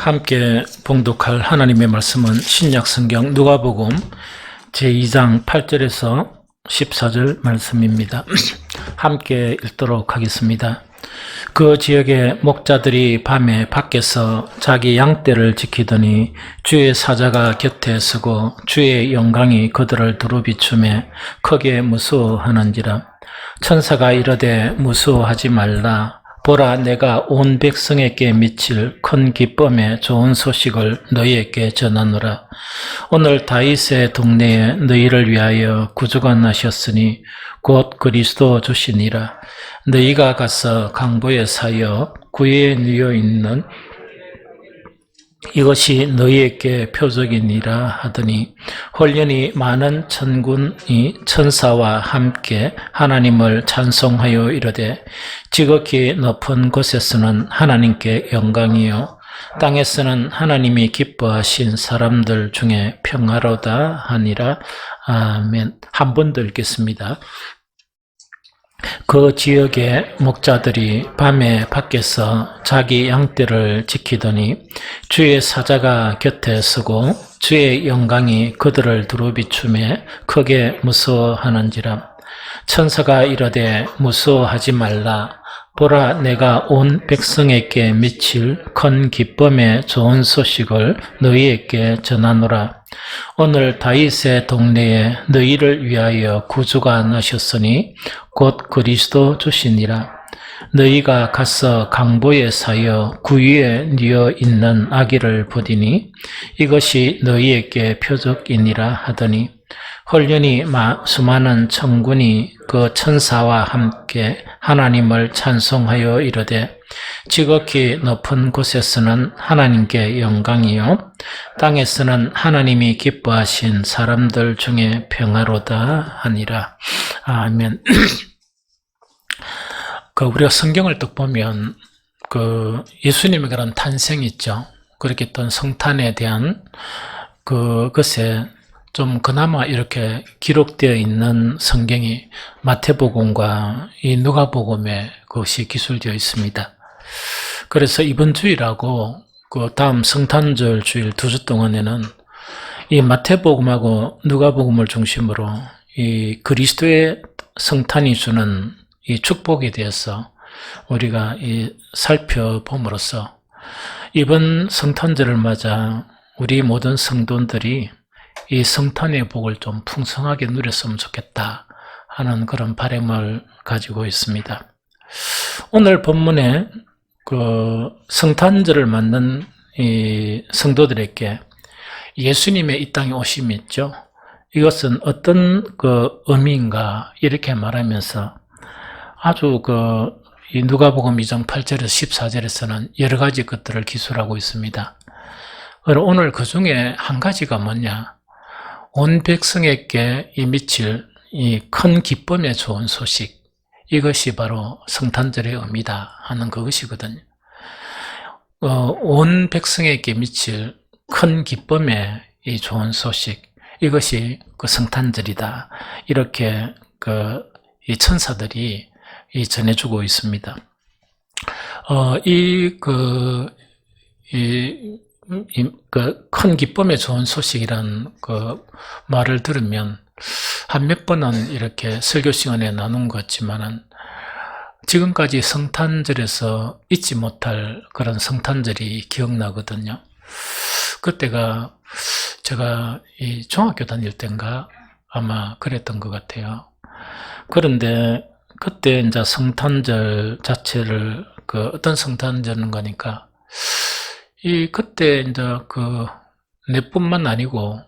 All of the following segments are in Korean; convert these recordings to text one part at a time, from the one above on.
함께 봉독할 하나님의 말씀은 신약성경 누가복음 제2장 8절에서 14절 말씀입니다. 함께 읽도록 하겠습니다. 그 지역의 목자들이 밤에 밖에서 자기 양떼를 지키더니 주의 사자가 곁에 서고 주의 영광이 그들을 두루비추매 크게 무서워하는지라. 천사가 이르되 무서워하지 말라. 보라, 내가 온 백성에게 미칠 큰 기쁨의 좋은 소식을 너희에게 전하노라. 오늘 다윗의 동네에 너희를 위하여 구주가 나셨으니 곧 그리스도 주시니라. 너희가 가서 강보에 사여 구유에 누워 있는 이것이 너희에게 표적이니라 하더니 홀연히 많은 천군이 천사와 함께 하나님을 찬송하여 이르되 지극히 높은 곳에서는 하나님께 영광이요 땅에서는 하나님이 기뻐하신 사람들 중에 평화로다 하니라. 아멘. 한 번 더 읽겠습니다. 그 지역의 목자들이 밤에 밖에서 자기 양떼를 지키더니 주의 사자가 곁에 서고 주의 영광이 그들을 두루비추매 크게 무서워하는지라. 천사가 이르되 무서워하지 말라. 보라, 내가 온 백성에게 미칠 큰 기쁨의 좋은 소식을 너희에게 전하노라. 오늘 다윗의 동네에 너희를 위하여 구주가 나셨으니 곧 그리스도 주시니라. 너희가 가서 강보에 사여 구유에 누워 있는 아기를 보디니 이것이 너희에게 표적이니라 하더니 홀연히 수많은 천군이 그 천사와 함께 하나님을 찬송하여 이르되 지극히 높은 곳에서는 하나님께 영광이요 땅에서는 하나님이 기뻐하신 사람들 중에 평화로다 하니라. 아멘. 우리가 성경을 딱 보면 예수님의 그런 탄생이 있죠. 그렇게 어떤 성탄에 대한 그것에 좀 그나마 이렇게 기록되어 있는 성경이 마태복음과 이 누가복음에 그것이 기술되어 있습니다. 그래서 이번 주일하고 다음 성탄절 주일 2주 동안에는 이 마태복음하고 누가복음을 중심으로 이 그리스도의 성탄이 주는 이 축복에 대해서 우리가 살펴봄으로써 이번 성탄절을 맞아 우리 모든 성도들이 이 성탄의 복을 좀 풍성하게 누렸으면 좋겠다 하는 그런 바람을 가지고 있습니다. 오늘 본문에 성탄절을 맞는 이 성도들에게 예수님의 이 땅에 오심이 있죠. 이것은 어떤 의미인가 이렇게 말하면서 아주 이 누가복음 2장 8절에서 14절에서는 여러 가지 것들을 기술하고 있습니다. 오늘 그 중에 한 가지가 뭐냐? 온 백성에게 미칠 이 큰 기쁨의 좋은 소식, 이것이 바로 성탄절의 의미다 하는 그것이거든요. 온 백성에게 미칠 큰 기쁨의 이 좋은 소식, 이것이 성탄절이다. 이렇게 이 천사들이 전해주고 있습니다. 큰 기쁨의 좋은 소식이란 말을 들으면 한 몇 번은 이렇게 설교 시간에 나눈 것 같지만은 지금까지 성탄절에서 잊지 못할 그런 성탄절이 기억나거든요. 그때가 제가 이 중학교 다닐 때인가 아마 그랬던 것 같아요. 그런데 그때 이제 성탄절 자체를 어떤 성탄절인 거니까 그때 이제 내뿐만 아니고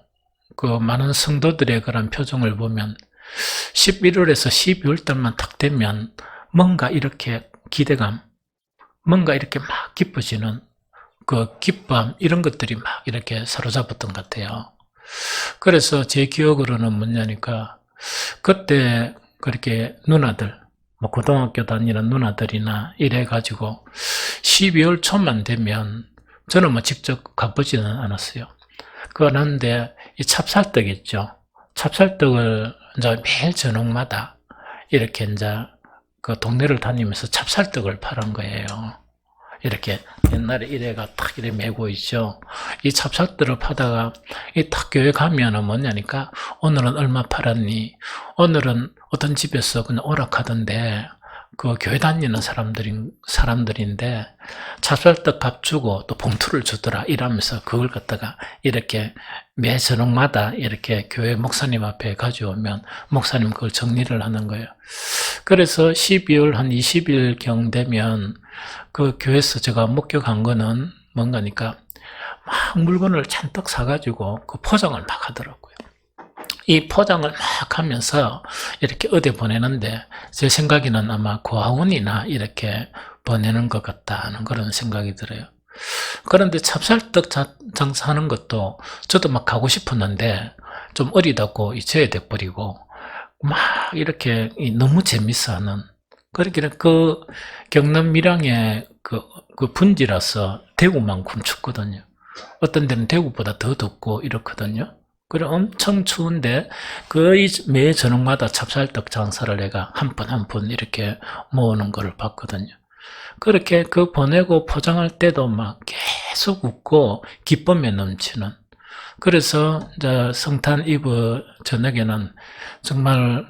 많은 성도들의 그런 표정을 보면 11월에서 12월 달만 딱 되면 뭔가 이렇게 기대감, 뭔가 이렇게 막 기뻐지는 기쁨, 이런 것들이 막 이렇게 사로잡았던 것 같아요. 그래서 제 기억으로는 뭐냐니까 그때 그렇게 누나들, 고등학교 다니는 누나들이나 이래가지고 12월 초만 되면 저는 직접 가보지는 않았어요. 그런데 이 찹쌀떡 있죠. 찹쌀떡을 이제 매일 저녁마다 이렇게 이제 동네를 다니면서 찹쌀떡을 파는 거예요. 이렇게 옛날에 이래가 탁 이래 메고 있죠. 이 찹쌀떡을 파다가 이 탁 교회 가면은 뭐냐니까 오늘은 얼마 팔았니? 오늘은 어떤 집에서 그냥 오락하던데 그 교회 다니는 사람들인데 찹쌀떡 밥 주고 또 봉투를 주더라 이러면서 그걸 갖다가 이렇게 매 저녁마다 이렇게 교회 목사님 앞에 가져오면 목사님 그걸 정리를 하는 거예요. 그래서 12월 한 20일경 되면 그 교회에서 제가 목격한 거는 뭔가니까 막 물건을 잔뜩 사가지고 그 포장을 막 하더라고요. 이 포장을 막 하면서 이렇게 어디 보내는데 제 생각에는 아마 고아원이나 이렇게 보내는 것 같다 하는 그런 생각이 들어요. 그런데 찹쌀떡 장사하는 것도 저도 막 가고 싶었는데 좀 어리다고 제외돼 버리고 막 이렇게 너무 재밌어하는 그렇게 그 경남 밀양의 그 분지라서 대구만큼 춥거든요. 어떤 데는 대구보다 더 덥고 이렇거든요. 그래 엄청 추운데 거의 매 저녁마다 찹쌀떡 장사를 내가 한 푼 한 푼 이렇게 모으는 거를 봤거든요. 그렇게 그 보내고 포장할 때도 막 계속 웃고 기쁨에 넘치는. 그래서 이제 성탄 이브 저녁에는 정말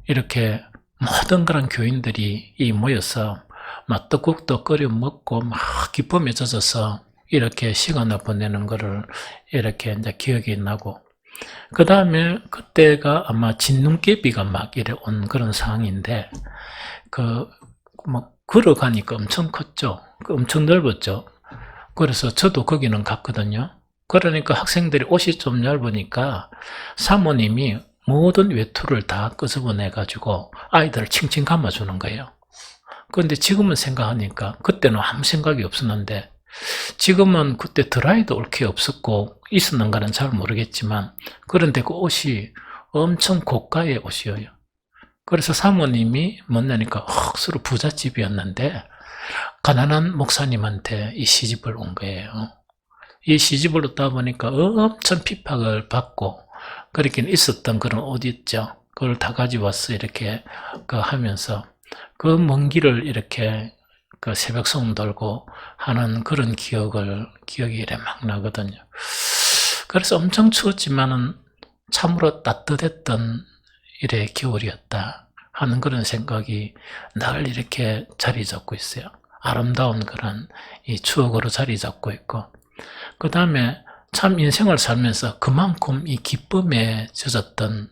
이렇게 모든 그런 교인들이 모여서 막 떡국도 끓여 먹고 막 기쁨에 젖어서 이렇게 시간을 보내는 거를 이렇게 이제 기억이 나고, 그 다음에 그때가 아마 진눈깨비가 막 이래 온 그런 상황인데, 막 걸어가니까 엄청 컸죠. 엄청 넓었죠. 그래서 저도 거기는 갔거든요. 그러니까 학생들이 옷이 좀 얇으니까 사모님이 모든 외투를 다 끄집어내가지고 아이들을 칭칭 감아주는 거예요. 그런데 지금은 생각하니까 그때는 아무 생각이 없었는데, 지금은 그때 드라이도 옳게 없었고 있었는가는 잘 모르겠지만, 그런데 그 옷이 엄청 고가의 옷이에요. 그래서 사모님이 뭐냐니까 억수로 부잣집이었는데 가난한 목사님한테 이 시집을 온 거예요. 이 시집을 얻다 보니까 엄청 핍박을 받고 그렇게 있었던 그런 옷 있죠. 그걸 다 가져와서 이렇게 하면서 그 먼 길을 이렇게 그 새벽송 돌고 하는 그런 기억이 이래 막 나거든요. 그래서 엄청 추웠지만은 참으로 따뜻했던 이래 겨울이었다 하는 그런 생각이 늘 이렇게 자리 잡고 있어요. 아름다운 그런 이 추억으로 자리 잡고 있고, 그 다음에 참 인생을 살면서 그만큼 이 기쁨에 젖었던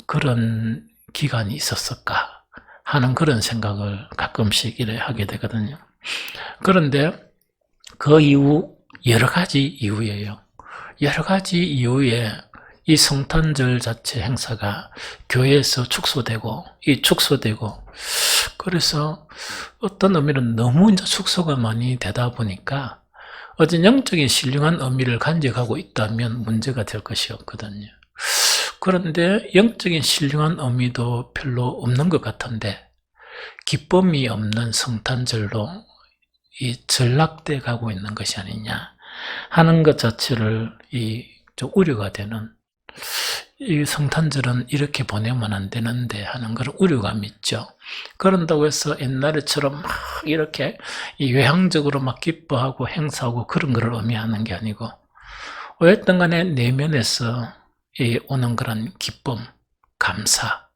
그런 기간이 있었을까 하는 그런 생각을 가끔씩 이래 하게 되거든요. 그런데 그 이후 여러 가지 이유예요. 여러 가지 이유에 이 성탄절 자체 행사가 교회에서 축소되고 그래서 어떤 의미는 너무 이제 축소가 많이 되다 보니까 어떤 영적인 신령한 의미를 간직하고 있다면 문제가 될 것이 없거든요. 그런데 영적인 신령한 의미도 별로 없는 것 같은데 기쁨이 없는 성탄절로 이 전락돼 가고 있는 것이 아니냐 하는 것 자체를 좀 우려가 되는, 이 성탄절은 이렇게 보내면 안 되는데 하는 그런 우려감이 있죠. 그런다고 해서 옛날처럼 막 이렇게 외향적으로 막 기뻐하고 행사하고 그런 걸 의미하는 게 아니고, 어쨌든 간에 내면에서 오는 그런 기쁨, 감사,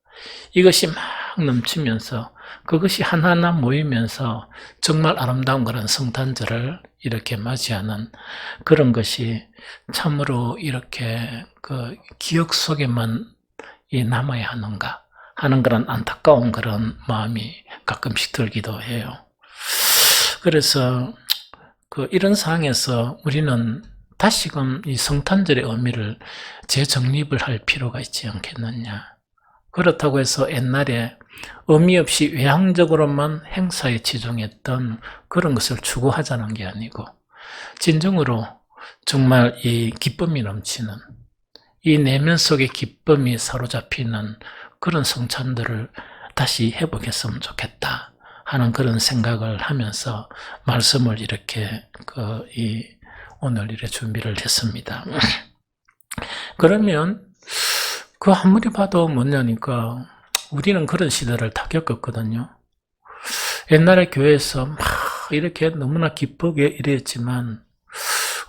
이것이 막 넘치면서 그것이 하나하나 모이면서 정말 아름다운 그런 성탄절을 이렇게 맞이하는 그런 것이 참으로 이렇게 그 기억 속에만 남아야 하는가 하는 그런 안타까운 그런 마음이 가끔씩 들기도 해요. 그래서 이런 상황에서 우리는 다시금 이 성탄절의 의미를 재정립을 할 필요가 있지 않겠느냐. 그렇다고 해서 옛날에 의미 없이 외향적으로만 행사에 치중했던 그런 것을 추구하자는 게 아니고, 진정으로 정말 이 기쁨이 넘치는, 이 내면 속의 기쁨이 사로잡히는 그런 성찬들을 다시 해보겠으면 좋겠다 하는 그런 생각을 하면서 말씀을 이렇게 오늘 이렇게 준비를 했습니다. 그러면 아무리 봐도 뭐냐니까 우리는 그런 시대를 다 겪었거든요. 옛날에 교회에서 막 이렇게 너무나 기쁘게 이랬지만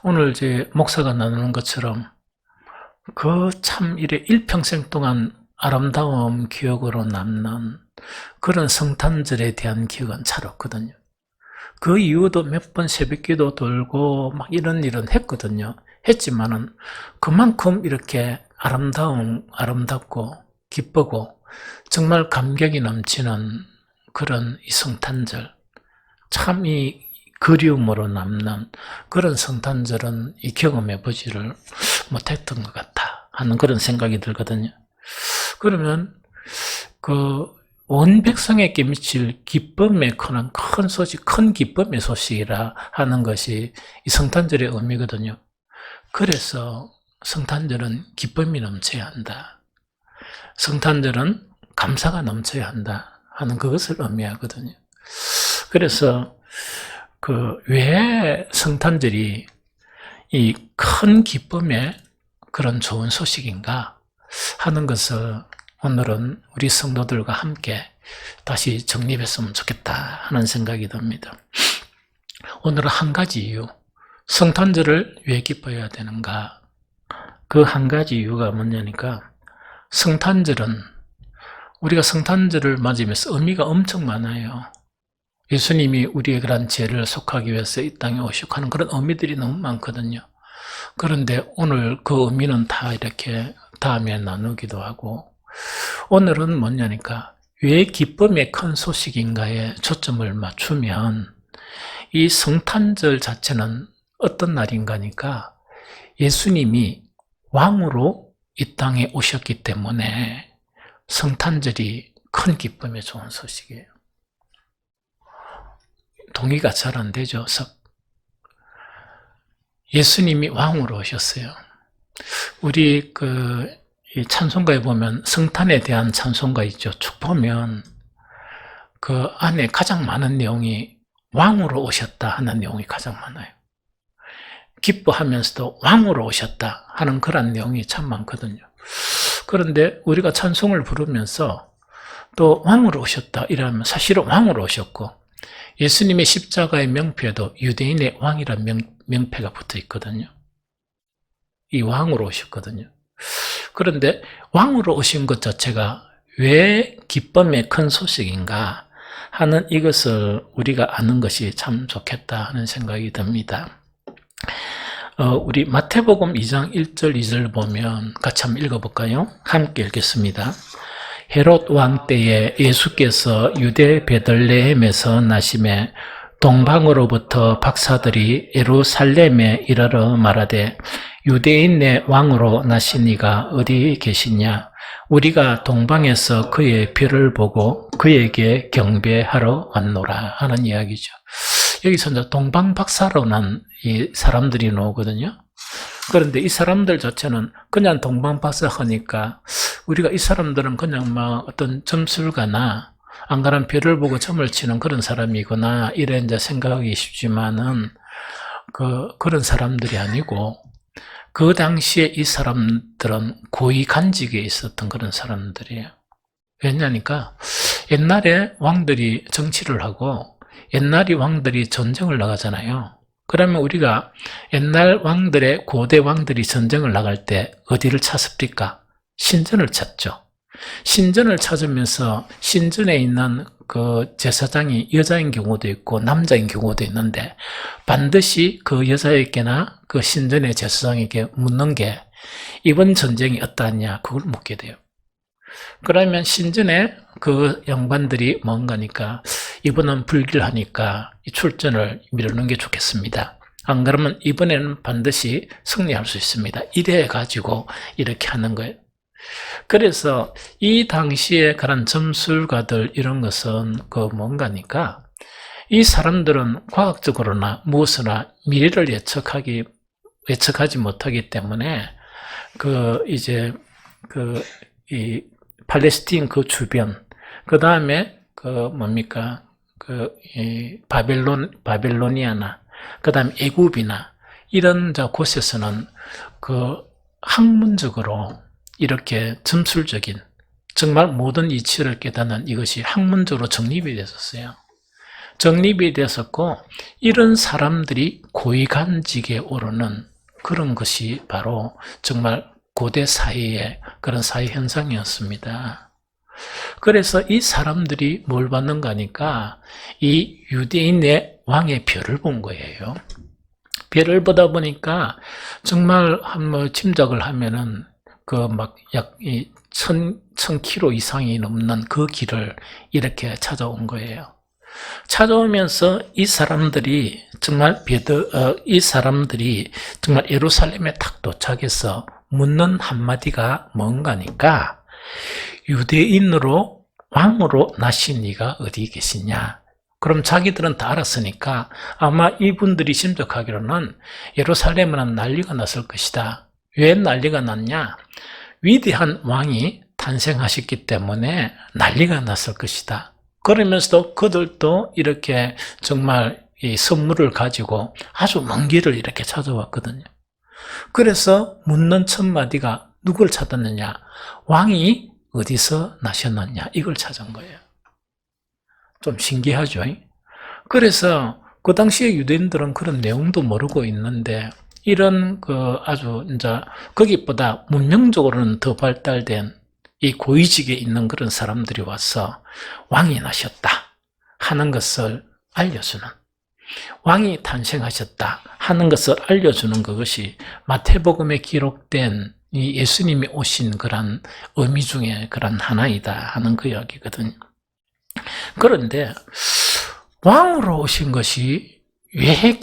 오늘 제 목사가 나누는 것처럼 그 참 이래 일평생 동안 아름다운 기억으로 남는 그런 성탄절에 대한 기억은 잘 없거든요. 그 이후도 몇 번 새벽기도 돌고 막 이런 일은 했거든요. 했지만은 그만큼 이렇게 아름답고 기쁘고 정말 감격이 넘치는 그런 이 성탄절, 참 이 그리움으로 남는 그런 성탄절은 이 경험해 보지를 못했던 것 같다 하는 그런 생각이 들거든요. 그러면 온 백성에게 미칠 기쁨의 큰 소식, 큰 기쁨의 소식이라 하는 것이 이 성탄절의 의미거든요. 그래서 성탄절은 기쁨이 넘쳐야 한다. 성탄절은 감사가 넘쳐야 한다 하는 그것을 의미하거든요. 그래서 왜 성탄절이 이 큰 기쁨의 그런 좋은 소식인가 하는 것을 오늘은 우리 성도들과 함께 다시 정립했으면 좋겠다 하는 생각이 듭니다. 오늘은 한 가지 이유, 성탄절을 왜 기뻐해야 되는가? 그 한 가지 이유가 뭐냐니까, 성탄절은 우리가 성탄절을 맞으면서 의미가 엄청 많아요. 예수님이 우리의 그런 죄를 속하기 위해서 이 땅에 오시고 하는 그런 의미들이 너무 많거든요. 그런데 오늘 그 의미는 다 이렇게 다음에 나누기도 하고, 오늘은 뭐냐니까 왜 기쁨의 큰 소식인가에 초점을 맞추면 이 성탄절 자체는 어떤 날인가니까 예수님이 왕으로 이 땅에 오셨기 때문에 성탄절이 큰 기쁨의 좋은 소식이에요. 동의가 잘 안 되죠? 예수님이 왕으로 오셨어요. 우리 이 찬송가에 보면 성탄에 대한 찬송가 있죠. 쭉 보면 그 안에 가장 많은 내용이 왕으로 오셨다 하는 내용이 가장 많아요. 기뻐하면서도 왕으로 오셨다 하는 그런 내용이 참 많거든요. 그런데 우리가 찬송을 부르면서 또 왕으로 오셨다 이러면 사실은 왕으로 오셨고, 예수님의 십자가의 명패에도 유대인의 왕이라는 명패가 붙어 있거든요. 이 왕으로 오셨거든요. 그런데 왕으로 오신 것 자체가 왜 기쁨의 큰 소식인가 하는 이것을 우리가 아는 것이 참 좋겠다 하는 생각이 듭니다. 우리 마태복음 2장 1절 2절 보면 같이 한번 읽어볼까요? 함께 읽겠습니다. 헤롯 왕 때에 예수께서 유대 베들레헴에서 나심에 동방으로부터 박사들이 예루살렘에 이르러 말하되 유대인의 왕으로 나신 이가 어디 계시냐? 우리가 동방에서 그의 별을 보고 그에게 경배하러 왔노라 하는 이야기죠. 여기서 이제 동방 박사로 난 이 사람들이 나오거든요. 그런데 이 사람들 자체는 그냥 동방 박사 하니까 우리가 이 사람들은 그냥 막 어떤 점술가나 안 그러면 별을 보고 점을 치는 그런 사람이구나 이래 이제 생각하기 쉽지만은 그런 사람들이 아니고, 그 당시에 이 사람들은 고위 간직에 있었던 그런 사람들이에요. 왜냐니까 옛날에 왕들이 정치를 하고 옛날에 왕들이 전쟁을 나가잖아요. 그러면 우리가 옛날 왕들의 고대 왕들이 전쟁을 나갈 때 어디를 찾습니까? 신전을 찾죠. 신전을 찾으면서 신전에 있는 그 제사장이 여자인 경우도 있고 남자인 경우도 있는데 반드시 그 여자에게나 그 신전의 제사장에게 묻는 게 이번 전쟁이 어떠하냐 그걸 묻게 돼요. 그러면 신전에 그 양반들이 뭔가니까 이번은 불길하니까 출전을 미루는 게 좋겠습니다. 안 그러면 이번에는 반드시 승리할 수 있습니다. 이래 가지고 이렇게 하는 거예요. 그래서 이 당시에 그런 점술가들 이런 것은 뭔가니까 이 사람들은 과학적으로나 무엇이나 미래를 예측하지 못하기 때문에 이 팔레스틴 그 주변, 그 다음에 이 바벨로니아나, 그 다음에 애굽이나 이런 곳에서는 학문적으로 이렇게 점술적인 정말 모든 이치를 깨닫는 이것이 학문적으로 정립이 됐었어요. 정립이 됐었고, 이런 사람들이 고위간직에 오르는 그런 것이 바로 정말 고대 사회의 그런 사회 현상이었습니다. 그래서 이 사람들이 뭘 받는가 하니까 이 유대인의 왕의 별을 본 거예요. 별을 보다 보니까 정말 한번 짐작을 하면은 그 막 약 1000km 이상이 넘는 그 길을 이렇게 찾아온 거예요. 찾아오면서 이 사람들이 정말 예루살렘에 딱 도착해서 묻는 한마디가 뭔가니까 유대인으로 왕으로 나신 이가 어디 계시냐? 그럼 자기들은 다 알았으니까 아마 이분들이 짐작하기로는 예루살렘은 난리가 났을 것이다. 왜 난리가 났냐? 위대한 왕이 탄생하셨기 때문에 난리가 났을 것이다. 그러면서도 그들도 이렇게 정말 이 선물을 가지고 아주 먼 길을 이렇게 찾아왔거든요. 그래서 묻는 첫 마디가 누굴 찾았느냐? 왕이 어디서 나셨느냐? 이걸 찾은 거예요. 좀 신기하죠? 그래서 그 당시에 유대인들은 그런 내용도 모르고 있는데 이런 아주 이제 거기보다 문명적으로는 더 발달된 이 고위직에 있는 그런 사람들이 와서 왕이 나셨다 하는 것을 알려주는, 왕이 탄생하셨다 하는 것을 알려주는 그것이 마태복음에 기록된 이 예수님이 오신 그런 의미 중에 그런 하나이다 하는 그 이야기거든요. 그런데 왕으로 오신 것이 왜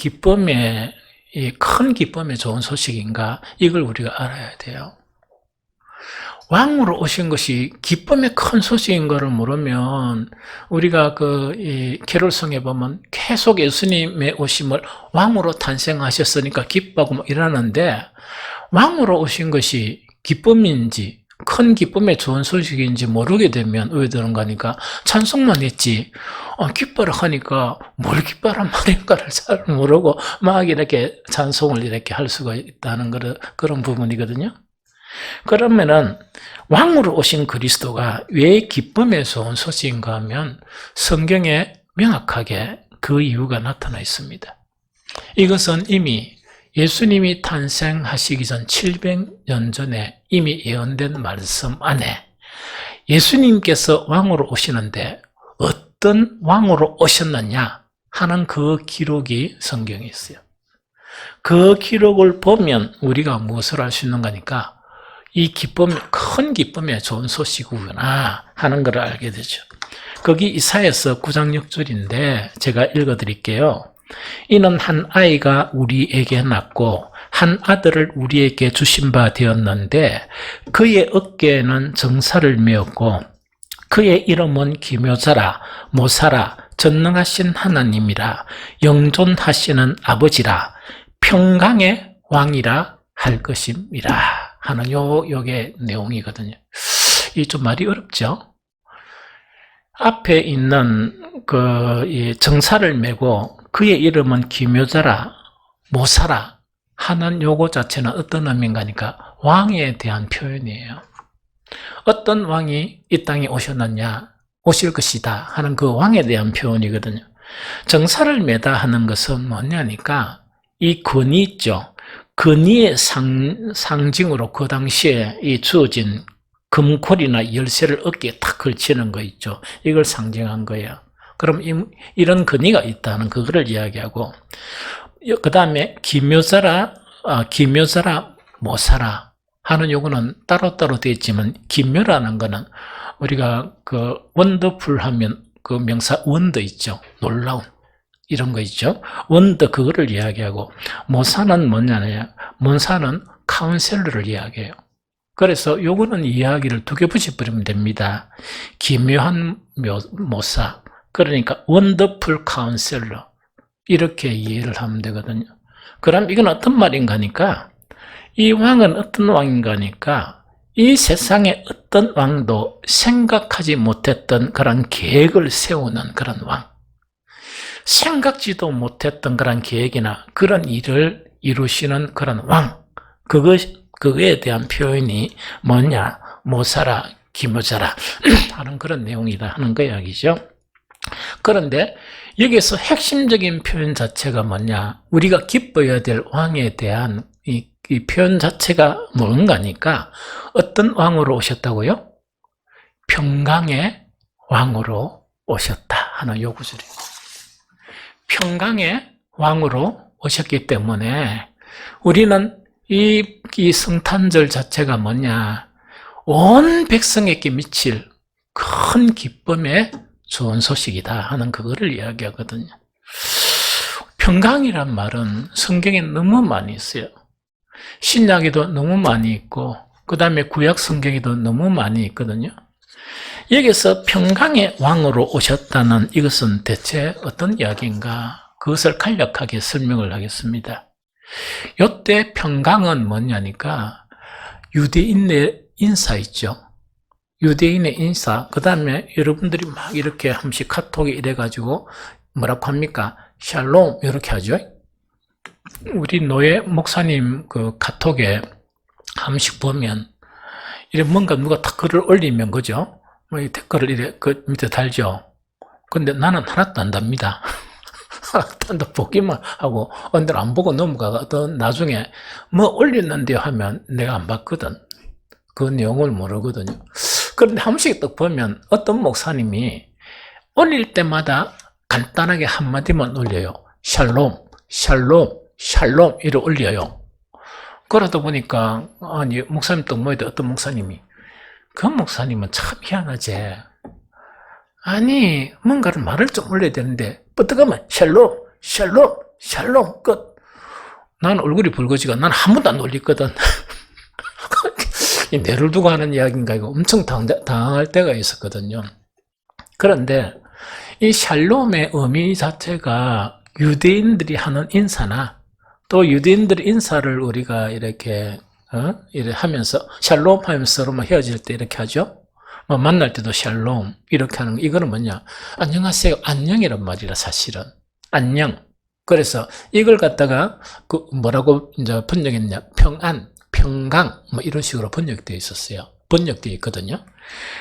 큰 기쁨에 좋은 소식인가? 이걸 우리가 알아야 돼요. 왕으로 오신 것이 기쁨의 큰 소식인 것을 모르면 우리가 계롤성에 보면 계속 예수님의 오심을 왕으로 탄생하셨으니까 기뻐하고 이러는데 왕으로 오신 것이 기쁨인지 큰 기쁨의 좋은 소식인지 모르게 되면 왜 그런가 하니까 찬송만 했지 기뻐라 하니까 뭘 기뻐란 말인가를 잘 모르고 막 이렇게 찬송을 이렇게 할 수가 있다는 그런 부분이거든요. 그러면은 왕으로 오신 그리스도가 왜 기쁨의 좋은 소식인가 하면 성경에 명확하게 그 이유가 나타나 있습니다. 이것은 이미 예수님이 탄생하시기 전 700년 전에 이미 예언된 말씀 안에 예수님께서 왕으로 오시는데 어떤 왕으로 오셨느냐 하는 그 기록이 성경에 있어요. 그 기록을 보면 우리가 무엇을 알 수 있는가 하니까 이 큰 기쁨의 좋은 소식이구나 하는 것을 알게 되죠. 거기 이사야서 9장 6절인데 제가 읽어드릴게요. 이는 한 아이가 우리에게 낳고 한 아들을 우리에게 주신 바 되었는데 그의 어깨에는 정사를 메었고 그의 이름은 기묘자라 모사라 전능하신 하나님이라 영존하시는 아버지라 평강의 왕이라 할 것임이라 하는 요게 내용이거든요. 이 좀 말이 어렵죠? 앞에 있는 이 정사를 메고 그의 이름은 기묘자라 모사라 하는 요거 자체는 어떤 의미인가 하니까 왕에 대한 표현이에요. 어떤 왕이 이 땅에 오셨느냐, 오실 것이다 하는 그 왕에 대한 표현이거든요. 정사를 메다 하는 것은 뭐냐니까 이 근이 있죠. 근위의 상징으로 그 당시에 이 주어진 금콜이나 열쇠를 어깨에 탁 걸치는 거 있죠. 이걸 상징한 거예요. 그럼 이런 근위가 있다는 그거를 이야기하고, 그 다음에 기묘자라 모사라 하는 요거는 따로따로 되어 있지만, 기묘라는 거는 우리가 원더풀 하면 그 명사 원더 있죠. 놀라운. 이런 거 있죠. 원더 그거를 이야기하고, 모사는 뭐냐면, 모사는 카운셀러를 이야기해요. 그래서 요거는 이야기를 두 개 붙여버리면 됩니다. 기묘한 모사. 그러니까 원더풀 카운셀러 이렇게 이해를 하면 되거든요. 그럼 이건 어떤 말인가 하니까 이 왕은 어떤 왕인가 하니까 이 세상에 어떤 왕도 생각하지 못했던 그런 계획을 세우는 그런 왕, 생각지도 못했던 그런 계획이나 그런 일을 이루시는 그런 왕, 그거에 대한 표현이 뭐냐, 모사라 기묘자라 하는 그런 내용이다 하는 거 이야기죠. 그런데 여기서 핵심적인 표현 자체가 뭐냐? 우리가 기뻐해야 될 왕에 대한 이 표현 자체가 뭔가니까 어떤 왕으로 오셨다고요? 평강의 왕으로 오셨다 하는 요 구절이에요. 평강의 왕으로 오셨기 때문에 우리는 이 성탄절 자체가 뭐냐? 온 백성에게 미칠 큰 기쁨의 좋은 소식이다 하는 그거를 이야기하거든요. 평강이란 말은 성경에 너무 많이 있어요. 신약에도 너무 많이 있고 그 다음에 구약 성경에도 너무 많이 있거든요. 여기서 평강의 왕으로 오셨다는 이것은 대체 어떤 이야기인가? 그것을 간략하게 설명을 하겠습니다. 이때 평강은 뭐냐니까 유대인의 인사 있죠. 유대인의 인사, 그 다음에 여러분들이 막 이렇게 한 번씩 카톡에 이래가지고 뭐라고 합니까? 샬롬 이렇게 하죠. 우리 노예 목사님 그 카톡에 한 번씩 보면 이래 뭔가 누가 댓글을 올리면 그죠? 뭐 이 댓글을 이래 그 밑에 달죠. 근데 나는 하나도 안 답니다. 하나도 보기만 하고 언들 안 보고 넘어가거든. 나중에 뭐 올렸는데 하면 내가 안 봤거든. 그 내용을 모르거든요. 그런데 한 번씩 또 보면 어떤 목사님이 올릴 때마다 간단하게 한마디만 올려요. 샬롬, 샬롬, 샬롬 이렇게 올려요. 그러다 보니까 아니 목사님 또 뭐야 어떤 목사님이 그 목사님은 참 희한하지. 아니 뭔가를 말을 좀 올려야 되는데 뻗어가면 샬롬, 샬롬, 샬롬 끝. 난 얼굴이 붉어지가 난 한 번도 안 올리거든. 내를 두고 하는 이야기인가 이거 엄청 당황할 때가 있었거든요. 그런데 이 샬롬의 의미 자체가 유대인들이 하는 인사나 또 유대인들의 인사를 우리가 이렇게 이렇게 하면서 샬롬 하면서 서로 헤어질 때 이렇게 하죠. 뭐 만날 때도 샬롬 이렇게 하는 거 이거는 뭐냐? 안녕하세요. 안녕이란 말이라 사실은 안녕. 그래서 이걸 갖다가 그 뭐라고 이제 번역했냐? 평안. 평강 뭐 이런 식으로 번역되어 있었어요. 번역되어 있거든요.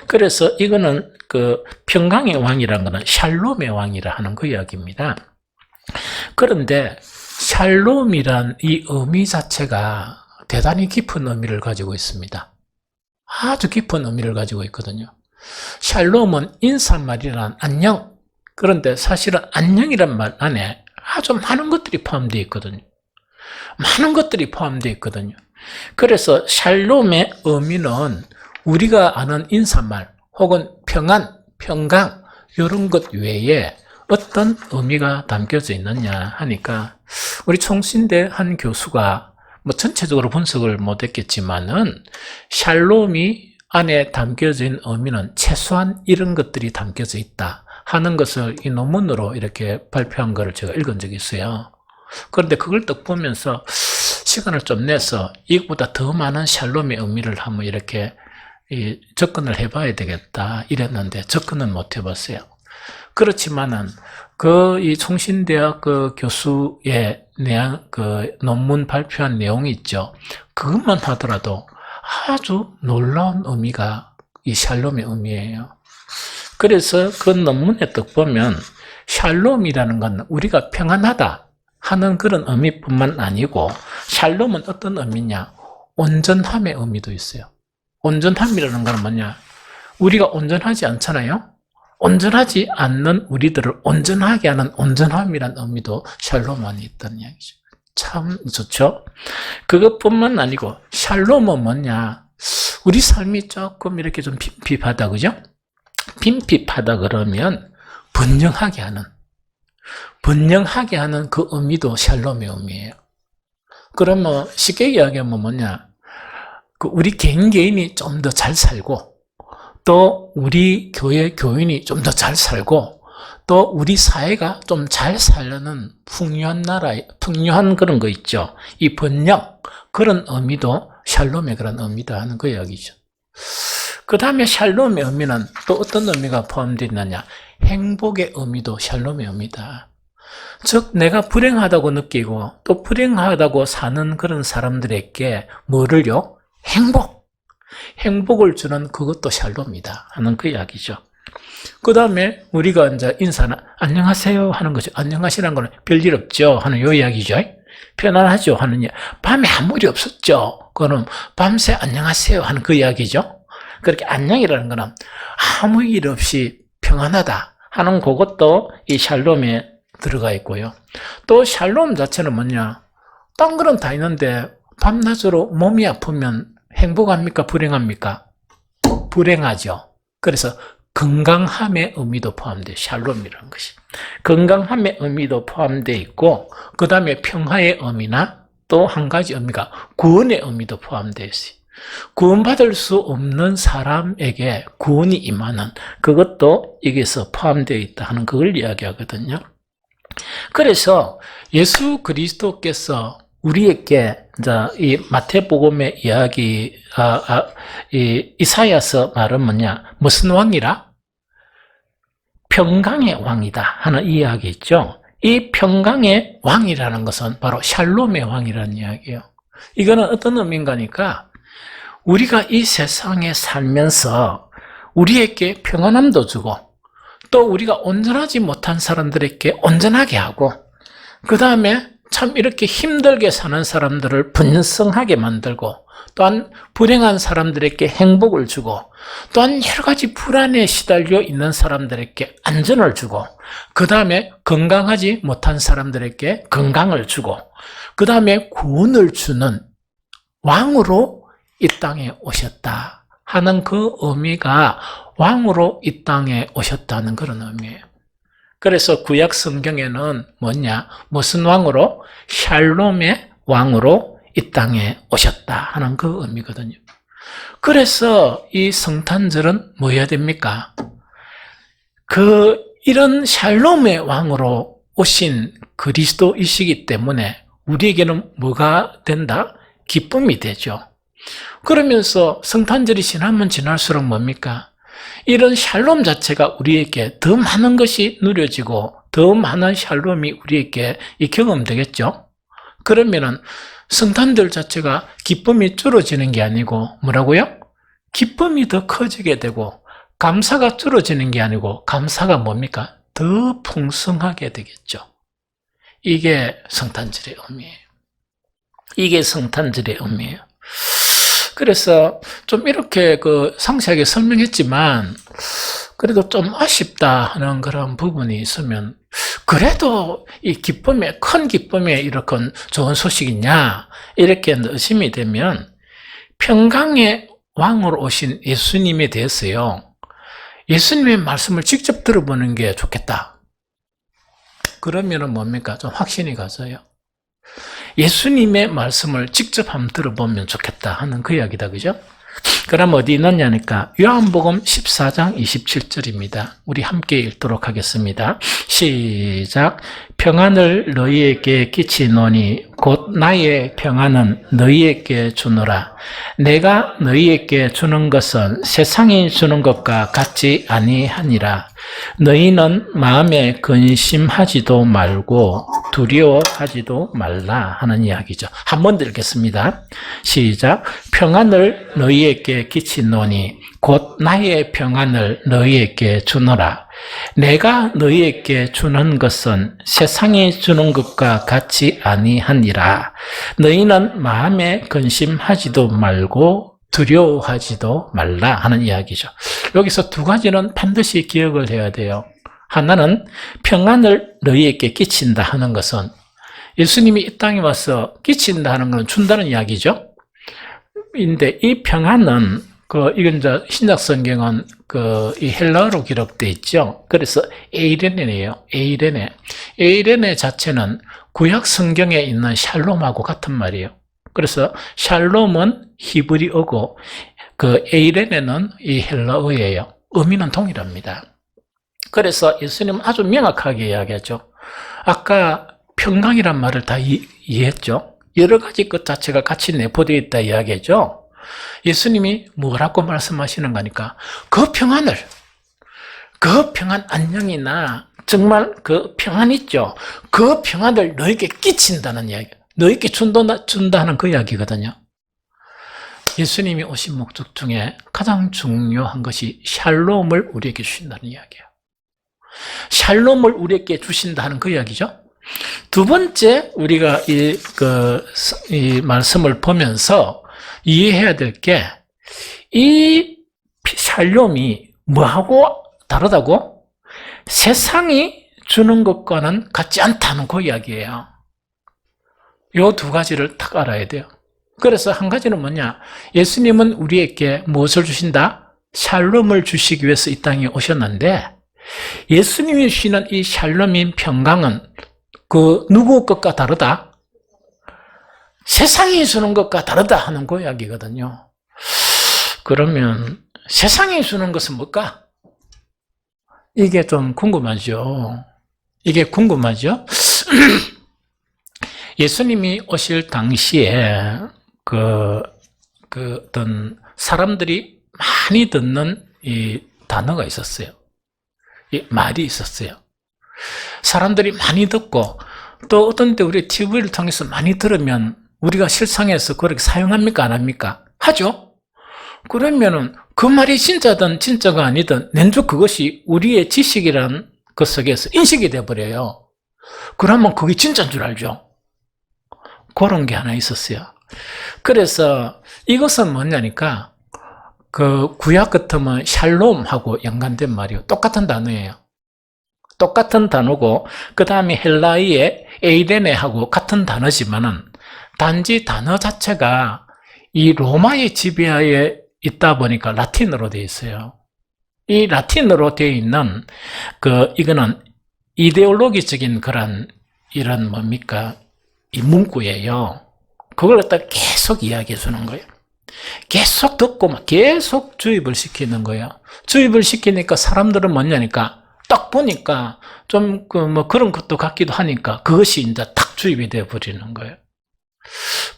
그래서 이거는 그 평강의 왕이라는 거는 샬롬의 왕이라 하는 그 이야기입니다. 그런데 샬롬이란 이 의미 자체가 대단히 깊은 의미를 가지고 있습니다. 아주 깊은 의미를 가지고 있거든요. 샬롬은 인사말이란 안녕. 그런데 사실은 안녕이란 말 안에 아주 많은 것들이 포함되어 있거든요. 많은 것들이 포함되어 있거든요. 그래서 샬롬의 의미는 우리가 아는 인사말 혹은 평안, 평강 이런 것 외에 어떤 의미가 담겨져 있느냐 하니까 우리 총신대 한 교수가 뭐 전체적으로 분석을 못했겠지만은 샬롬이 안에 담겨진 의미는 최소한 이런 것들이 담겨져 있다 하는 것을 이 논문으로 이렇게 발표한 것을 제가 읽은 적이 있어요. 그런데 그걸 딱 보면서 시간을 좀 내서 이것보다 더 많은 샬롬의 의미를 한번 이렇게 접근을 해봐야 되겠다 이랬는데 접근은 못 해봤어요. 그렇지만은 이 총신대학 그 교수의 그 논문 발표한 내용이 있죠. 그것만 하더라도 아주 놀라운 의미가 이 샬롬의 의미예요. 그래서 그 논문에 딱 보면 샬롬이라는 건 우리가 평안하다 하는 그런 의미뿐만 아니고 샬롬은 어떤 의미냐? 온전함의 의미도 있어요. 온전함이라는 건 뭐냐? 우리가 온전하지 않잖아요? 온전하지 않는 우리들을 온전하게 하는 온전함이라는 의미도 샬롬 안에 있다는 이야기죠. 참 좋죠? 그것뿐만 아니고 샬롬은 뭐냐? 우리 삶이 조금 이렇게 좀 핍핍하다, 그죠? 핍핍하다 그러면 번영하게 하는 그 의미도 샬롬의 의미예요. 그러면 쉽게 이야기하면 뭐냐? 우리 개인이 좀 더 잘 살고, 또 우리 교회 교인이 좀 더 잘 살고, 또 우리 사회가 좀 잘 살려는 풍요한 그런 거 있죠. 이 번영, 그런 의미도 샬롬의 그런 의미다 하는 그 이야기죠. 그 다음에 샬롬의 의미는 또 어떤 의미가 포함되어 있느냐? 행복의 의미도 샬롬의 의미다. 즉 내가 불행하다고 느끼고 또 불행하다고 사는 그런 사람들에게 뭐를요? 행복을 주는 그것도 샬롬이다 하는 그 이야기죠. 그 다음에 우리가 이제 인사는 안녕하세요 하는 거죠. 안녕하시라는 거는 별일 없죠 하는 요 이야기죠. 편안하죠 하는 이야기. 밤에 아무 일이 없었죠. 그거는 밤새 안녕하세요 하는 그 이야기죠. 그렇게 안녕이라는 거는 아무 일 없이 평안하다 하는 그것도 이 샬롬에 들어가 있고요. 또 샬롬 자체는 뭐냐? 딴 거는 다 있는데 밤낮으로 몸이 아프면 행복합니까? 불행합니까? 불행하죠. 그래서 건강함의 의미도 포함되어 샬롬이라는 것이. 건강함의 의미도 포함되어 있고 그 다음에 평화의 의미나 또 한 가지 의미가 구원의 의미도 포함되어 있어요. 구원받을 수 없는 사람에게 구원이 임하는 그것도 여기서 포함되어 있다 하는 그걸 이야기하거든요. 그래서 예수 그리스도께서 우리에게 이제 이 마태복음의 이야기, 이 이사야서 말은 뭐냐? 무슨 왕이라? 평강의 왕이다 하는 이야기 있죠. 이 평강의 왕이라는 것은 바로 샬롬의 왕이라는 이야기예요. 이거는 어떤 의미인가니까 우리가 이 세상에 살면서 우리에게 평안함도 주고 또 우리가 온전하지 못한 사람들에게 온전하게 하고 그 다음에 참 이렇게 힘들게 사는 사람들을 번성하게 만들고 또한 불행한 사람들에게 행복을 주고 또한 여러 가지 불안에 시달려 있는 사람들에게 안전을 주고 그 다음에 건강하지 못한 사람들에게 건강을 주고 그 다음에 구원을 주는 왕으로 이 땅에 오셨다 하는 그 의미가 왕으로 이 땅에 오셨다는 그런 의미예요. 그래서 구약 성경에는 뭐냐? 무슨 왕으로? 샬롬의 왕으로 이 땅에 오셨다 하는 그 의미거든요. 그래서 이 성탄절은 뭐 해야 됩니까? 이런 샬롬의 왕으로 오신 그리스도이시기 때문에 우리에게는 뭐가 된다? 기쁨이 되죠. 그러면서 성탄절이 지나면 지날수록 뭡니까? 이런 샬롬 자체가 우리에게 더 많은 것이 누려지고 더 많은 샬롬이 우리에게 경험되겠죠. 그러면은 성탄절 자체가 기쁨이 줄어지는 게 아니고 뭐라고요? 기쁨이 더 커지게 되고 감사가 줄어지는 게 아니고 감사가 뭡니까? 더 풍성하게 되겠죠. 이게 성탄절의 의미예요. 이게 성탄절의 의미예요. 그래서 좀 이렇게 상세하게 설명했지만 그래도 좀 아쉽다 하는 그런 부분이 있으면 그래도 이 기쁨에 큰 기쁨에 이렇게 좋은 소식이냐 이렇게 의심이 되면 평강의 왕으로 오신 예수님에 대해서요. 예수님의 말씀을 직접 들어보는 게 좋겠다. 그러면은 뭡니까? 좀 확신이 가서요. 예수님의 말씀을 직접 한번 들어보면 좋겠다 하는 그 이야기다. 그죠? 그럼 어디 있느냐니까 요한복음 14장 27절입니다. 우리 함께 읽도록 하겠습니다. 시작. 평안을 너희에게 끼치노니 곧 나의 평안은 너희에게 주노라. 내가 너희에게 주는 것은 세상이 주는 것과 같지 아니하니라. 너희는 마음에 근심하지도 말고 두려워하지도 말라 하는 이야기죠. 한 번 더 읽겠습니다. 시작. 평안을 너희에게 끼치노니 곧 나의 평안을 너희에게 주노라. 내가 너희에게 주는 것은 세상이 주는 것과 같이 아니하니라. 너희는 마음에 근심하지도 말고 두려워하지도 말라 하는 이야기죠. 여기서 두 가지는 반드시 기억을 해야 돼요. 하나는 평안을 너희에게 끼친다 하는 것은 예수님이 이 땅에 와서 끼친다 하는 것은 준다는 이야기죠. 근데 이 평안은 이건 이제 신약 성경은 이 헬라어로 기록되어 있죠. 그래서 에이레네예요. 에이레네 자체는 구약 성경에 있는 샬롬하고 같은 말이에요. 그래서 샬롬은 히브리어고 에이레네는 이 헬라어예요. 의미는 동일합니다. 그래서 예수님은 아주 명확하게 이야기하죠. 아까 평강이란 말을 다 이해했죠. 여러 가지 것 자체가 같이 내포되어 있다 이야기죠. 예수님이 뭐라고 말씀하시는 거니까 그 평안 안녕이나 정말 그 평안 있죠. 그 평안을 너에게 끼친다는 이야기, 너에게 준다는 그 이야기거든요. 예수님이 오신 목적 중에 가장 중요한 것이 샬롬을 우리에게 주신다는 이야기예요. 샬롬을 우리에게 주신다는 그 이야기죠. 두 번째, 우리가 이 말씀을 보면서 이해해야 될 게, 이 샬롬이 뭐하고 다르다고? 세상이 주는 것과는 같지 않다는 그 이야기예요. 요 두 가지를 딱 알아야 돼요. 그래서 한 가지는 뭐냐? 예수님은 우리에게 무엇을 주신다? 샬롬을 주시기 위해서 이 땅에 오셨는데, 예수님이 주시는 이 샬롬인 평강은 그 누구 것과 다르다? 세상이 주는 것과 다르다 하는 그 이야기거든요. 그러면 세상이 주는 것은 뭘까? 이게 좀 궁금하죠. 이게 궁금하죠? 예수님이 오실 당시에 어떤 사람들이 많이 듣는 이 단어가 있었어요. 이 말이 있었어요. 사람들이 많이 듣고, 또 어떤 때 우리 TV를 통해서 많이 들으면 우리가 실상에서 그렇게 사용합니까? 안 합니까? 하죠? 그러면은 그 말이 진짜든 진짜가 아니든 낸주 그것이 우리의 지식이라는 것 속에서 인식이 돼버려요. 그러면 그게 진짜인 줄 알죠? 그런 게 하나 있었어요. 그래서 이것은 뭐냐니까, 그 구약 같으면 샬롬하고 연관된 말이에요. 똑같은 단어예요. 똑같은 단어고, 그 다음에 헬라이의 에이레네하고 같은 단어지만은, 단지 단어 자체가 이 로마의 지배하에 있다 보니까 라틴어로 되어 있어요. 이 라틴어로 되어 있는 이거는 이데올로기적인 이런 뭡니까? 이 문구예요. 그걸 갖다 계속 이야기해 주는 거예요. 계속 듣고 막 계속 주입을 시키는 거예요. 주입을 시키니까 사람들은 뭐냐니까, 딱 보니까 좀 그런 것도 같기도 하니까 그것이 이제 딱 주입이 되어 버리는 거예요.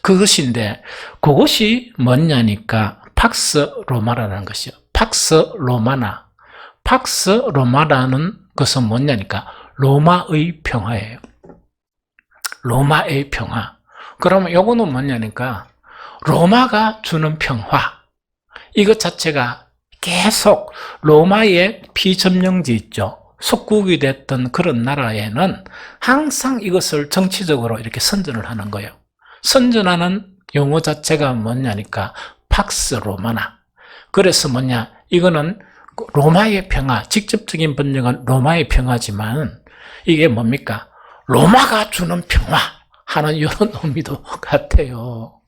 그것인데, 그것이 뭐냐니까 팍스 로마라는 것이요. 팍스 로마나. 팍스 로마라는 것은 뭐냐니까 로마의 평화예요. 로마의 평화. 그러면 요거는 뭐냐니까 로마가 주는 평화. 이것 자체가 계속 로마의 피점령지 있죠. 속국이 됐던 그런 나라에는 항상 이것을 정치적으로 이렇게 선전을 하는 거예요. 선전하는 용어 자체가 뭐냐니까 팍스 로마나. 그래서 뭐냐, 이거는 로마의 평화, 직접적인 번역은 로마의 평화지만 이게 뭡니까? 로마가 주는 평화 하는 이런 의미도 같아요.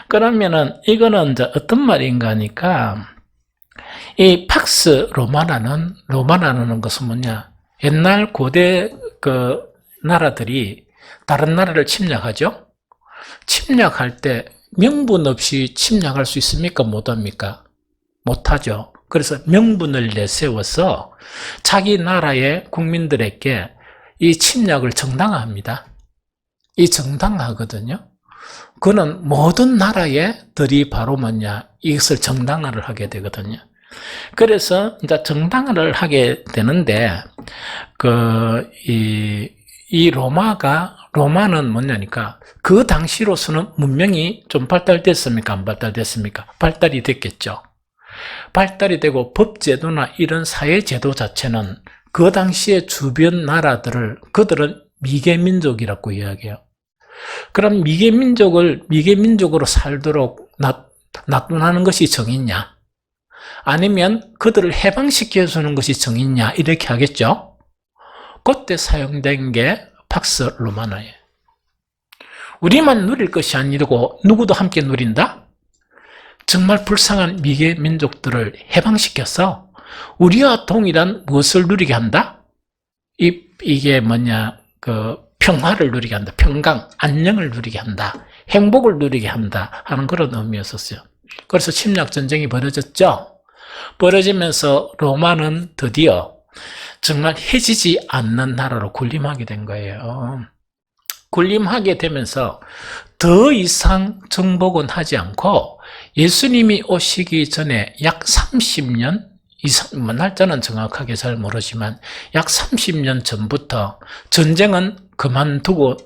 그러면은 이거는 이제 어떤 말인가 하니까, 이 팍스 로마라는 것은 뭐냐? 옛날 고대 나라들이 다른 나라를 침략하죠? 침략할 때 명분 없이 침략할 수 있습니까? 못합니까? 못하죠. 그래서 명분을 내세워서 자기 나라의 국민들에게 이 침략을 정당화합니다. 이 정당화하거든요. 그는 모든 나라들이 바로 뭐냐? 이것을 정당화를 하게 되거든요. 그래서 이제 정당화를 하게 되는데, 이 로마는 뭐냐니까, 그 당시로서는 문명이 좀 발달됐습니까? 안 발달됐습니까? 발달이 됐겠죠. 발달이 되고 법제도나 이런 사회제도 자체는 그 당시의 주변 그들은 미개민족이라고 이야기해요. 그럼 미개민족으로 살도록 놔두는 것이 정의냐? 아니면 그들을 해방시켜주는 것이 정의냐? 이렇게 하겠죠? 그때 사용된 게 팍스 로마나예요. 우리만 누릴 것이 아니고 누구도 함께 누린다? 정말 불쌍한 미개민족들을 해방시켜서 우리와 동일한 무엇을 누리게 한다? 이게 뭐냐, 평화를 누리게 한다. 평강, 안녕을 누리게 한다. 행복을 누리게 한다. 하는 그런 의미였었어요. 그래서 침략전쟁이 벌어졌죠. 벌어지면서 로마는 드디어 정말 해지지 않는 나라로 군림하게 된 거예요. 군림하게 되면서 더 이상 정복은 하지 않고 예수님이 오시기 전에 약 30년 이상, 날짜는 정확하게 잘 모르지만 약 30년 전부터 전쟁은 그만두고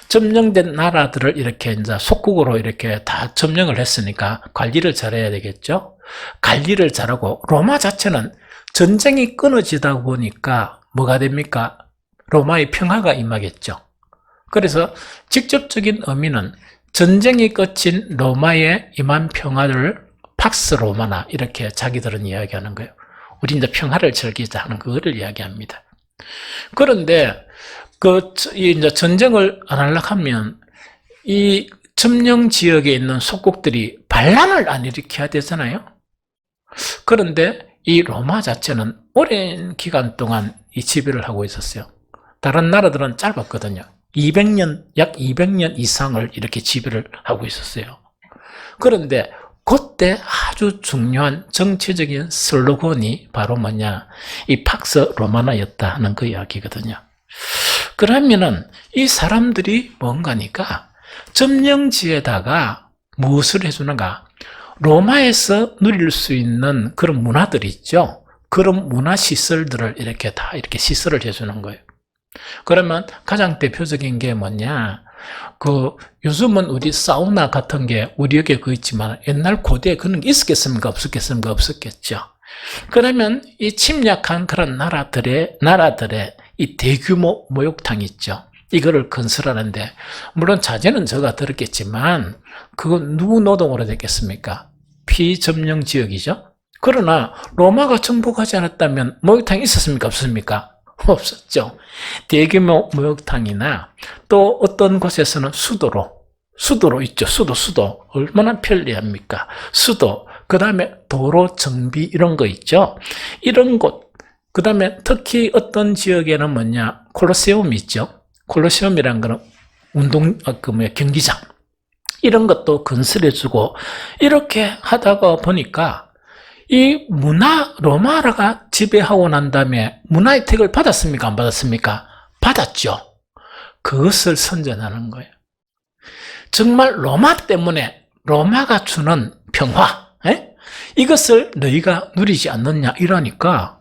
점령된 나라들을 이렇게 이제 속국으로 이렇게 다 점령을 했으니까 관리를 잘해야 되겠죠. 관리를 잘하고 로마 자체는 전쟁이 끊어지다 보니까 뭐가 됩니까? 로마의 평화가 임하겠죠. 그래서 직접적인 의미는 전쟁이 끝인 로마의 임한 평화를 팍스 로마나 이렇게 자기들은 이야기하는 거예요. 우리 이제 평화를 즐기자 하는 그거를 이야기합니다. 그런데 이제 전쟁을 안 하려고 하면 이 점령 지역에 있는 속국들이 반란을 안 일으켜야 되잖아요. 그런데 이 로마 자체는 오랜 기간 동안 이 지배를 하고 있었어요. 다른 나라들은 짧았거든요. 200년, 약 200년 이상을 이렇게 지배를 하고 있었어요. 그런데 그때 아주 중요한 정치적인 슬로건이 바로 뭐냐, 이 팍스 로마나였다 하는 그 이야기거든요. 그러면은 이 사람들이 뭔가니까 점령지에다가 무엇을 해주는가? 로마에서 누릴 수 있는 그런 문화들이 있죠. 그런 문화시설들을 이렇게 다 이렇게 시설을 해주는 거예요. 그러면 가장 대표적인 게 뭐냐? 요즘은 우리 사우나 같은 게 우리 여기에 있지만 옛날 고대에 그런 게 있었겠습니까? 없었겠습니까? 없었겠죠. 그러면 이 침략한 그런 나라들의 이 대규모 목욕탕 있죠. 이거를 건설하는데, 물론 자재는 저가 들었겠지만, 그건 누구 노동으로 됐겠습니까? 피점령 지역이죠. 그러나 로마가 정복하지 않았다면 목욕탕이 있었습니까? 없습니까? 없었죠. 대규모 목욕탕이나 또 어떤 곳에서는 수도로 있죠. 수도. 얼마나 편리합니까? 수도. 그 다음에 도로 정비 이런 거 있죠. 이런 곳. 그 다음에 특히 어떤 지역에는 뭐냐, 콜로세움이 있죠. 콜로세움이라는 거는 경기장. 이런 것도 건설해주고, 이렇게 하다가 보니까 이 로마가 지배하고 난 다음에 문화 혜택을 받았습니까? 안 받았습니까? 받았죠. 그것을 선전하는 거예요. 정말 로마 때문에 로마가 주는 평화, 이것을 너희가 누리지 않느냐 이러니까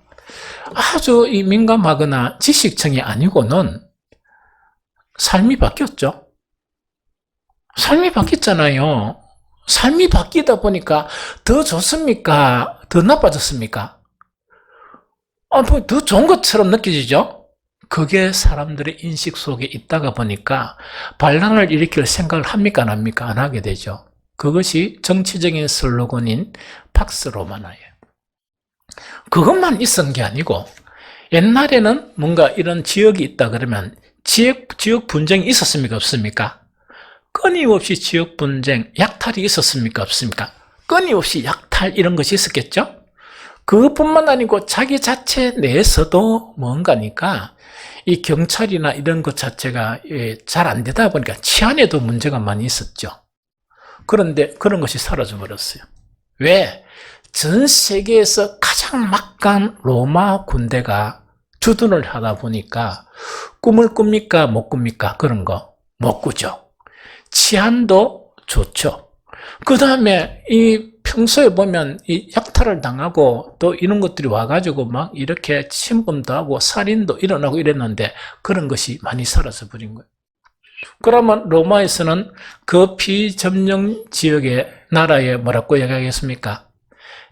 아주 이 민감하거나 지식층이 아니고는 삶이 바뀌었죠. 삶이 바뀌었잖아요. 삶이 바뀌다 보니까 더 좋습니까? 더 나빠졌습니까? 더 좋은 것처럼 느껴지죠? 그게 사람들의 인식 속에 있다가 보니까 반란을 일으킬 생각을 합니까? 안 합니까? 안 하게 되죠. 그것이 정치적인 슬로건인 팍스 로마나예요. 그것만 있었던 게 아니고 옛날에는 뭔가 이런 지역이 있다 그러면 지역 분쟁이 있었습니까? 없습니까? 끊임없이 지역 분쟁, 약탈이 있었습니까? 없습니까? 끊임없이 약탈 이런 것이 있었겠죠? 그것뿐만 아니고 자기 자체 내에서도 뭔가니까 이 경찰이나 이런 것 자체가 잘 안 되다 보니까 치안에도 문제가 많이 있었죠. 그런데 그런 것이 사라져 버렸어요. 왜? 전 세계에서 가장 막강한 로마 군대가 주둔을 하다 보니까 꿈을 꿉니까? 못 꿉니까? 그런 거 못 꾸죠. 치안도 좋죠. 그 다음에 이 평소에 보면 이 약탈을 당하고 또 이런 것들이 와가지고 막 이렇게 침범도 하고 살인도 일어나고 이랬는데 그런 것이 많이 사라져 버린 거예요. 그러면 로마에서는 그 피점령 지역의 나라에 뭐라고 얘기하겠습니까?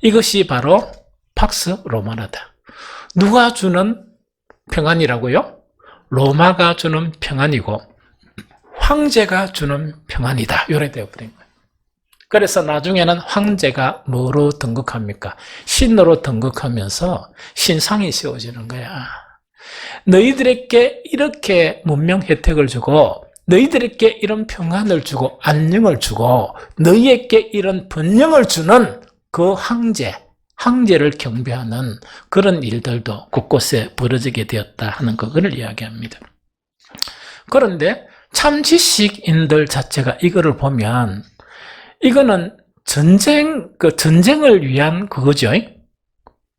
이것이 바로 팍스 로마나다. 누가 주는 평안이라고요? 로마가 주는 평안이고 황제가 주는 평안이다. 이렇게 되어버린 거예요. 그래서 나중에는 황제가 뭐로 등극합니까? 신으로 등극하면서 신상이 세워지는 거야. 너희들에게 이렇게 문명 혜택을 주고 너희들에게 이런 평안을 주고 안녕을 주고 너희에게 이런 번영을 주는 그 황제를 경배하는 그런 일들도 곳곳에 벌어지게 되었다 하는 그걸 이야기합니다. 그런데 참 지식인들 자체가 이거를 보면 이거는 전쟁을 위한 그거죠.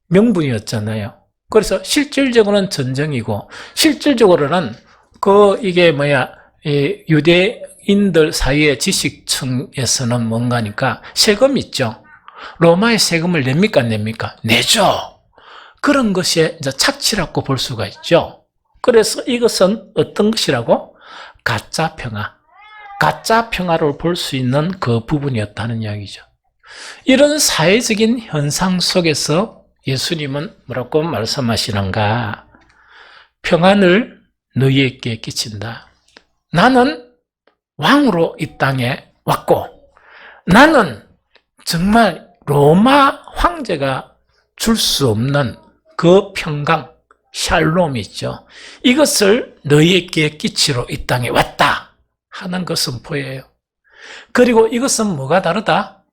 명분이었잖아요. 그래서 실질적으로는 전쟁이고 실질적으로는 이게 유대인들 사이의 지식층에서는 뭔가니까 세금이 있죠. 로마의 세금을 냅니까? 안 냅니까? 내죠. 그런 것이 이제 착취라고 볼 수가 있죠. 그래서 이것은 어떤 것이라고? 가짜 평화, 가짜 평화를 볼 수 있는 그 부분이었다는 이야기죠. 이런 사회적인 현상 속에서 예수님은 뭐라고 말씀하시는가? 평안을 너희에게 끼친다. 나는 왕으로 이 땅에 왔고, 나는 정말 로마 황제가 줄 수 없는 그 평강, 샬롬이 있죠. 이것을 너희에게 끼치러 이 땅에 왔다 하는 그 선포예요. 그리고 이것은 뭐가 다르다?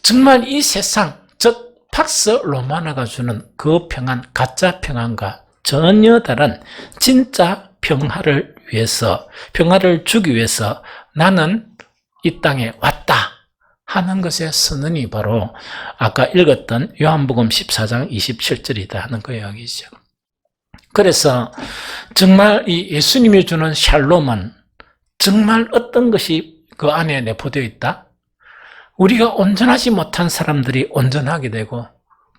정말 이 세상, 즉 팍스 로마나가 주는 그 평안, 가짜 평안과 전혀 다른 진짜 평화를 위해서, 평화를 주기 위해서 나는 이 땅에 왔다 하는 것의 선언이 바로 아까 읽었던 요한복음 14장 27절이다 하는 그 이야기죠. 그래서 정말 이 예수님이 주는 샬롬은 정말 어떤 것이 그 안에 내포되어 있다? 우리가 온전하지 못한 사람들이 온전하게 되고,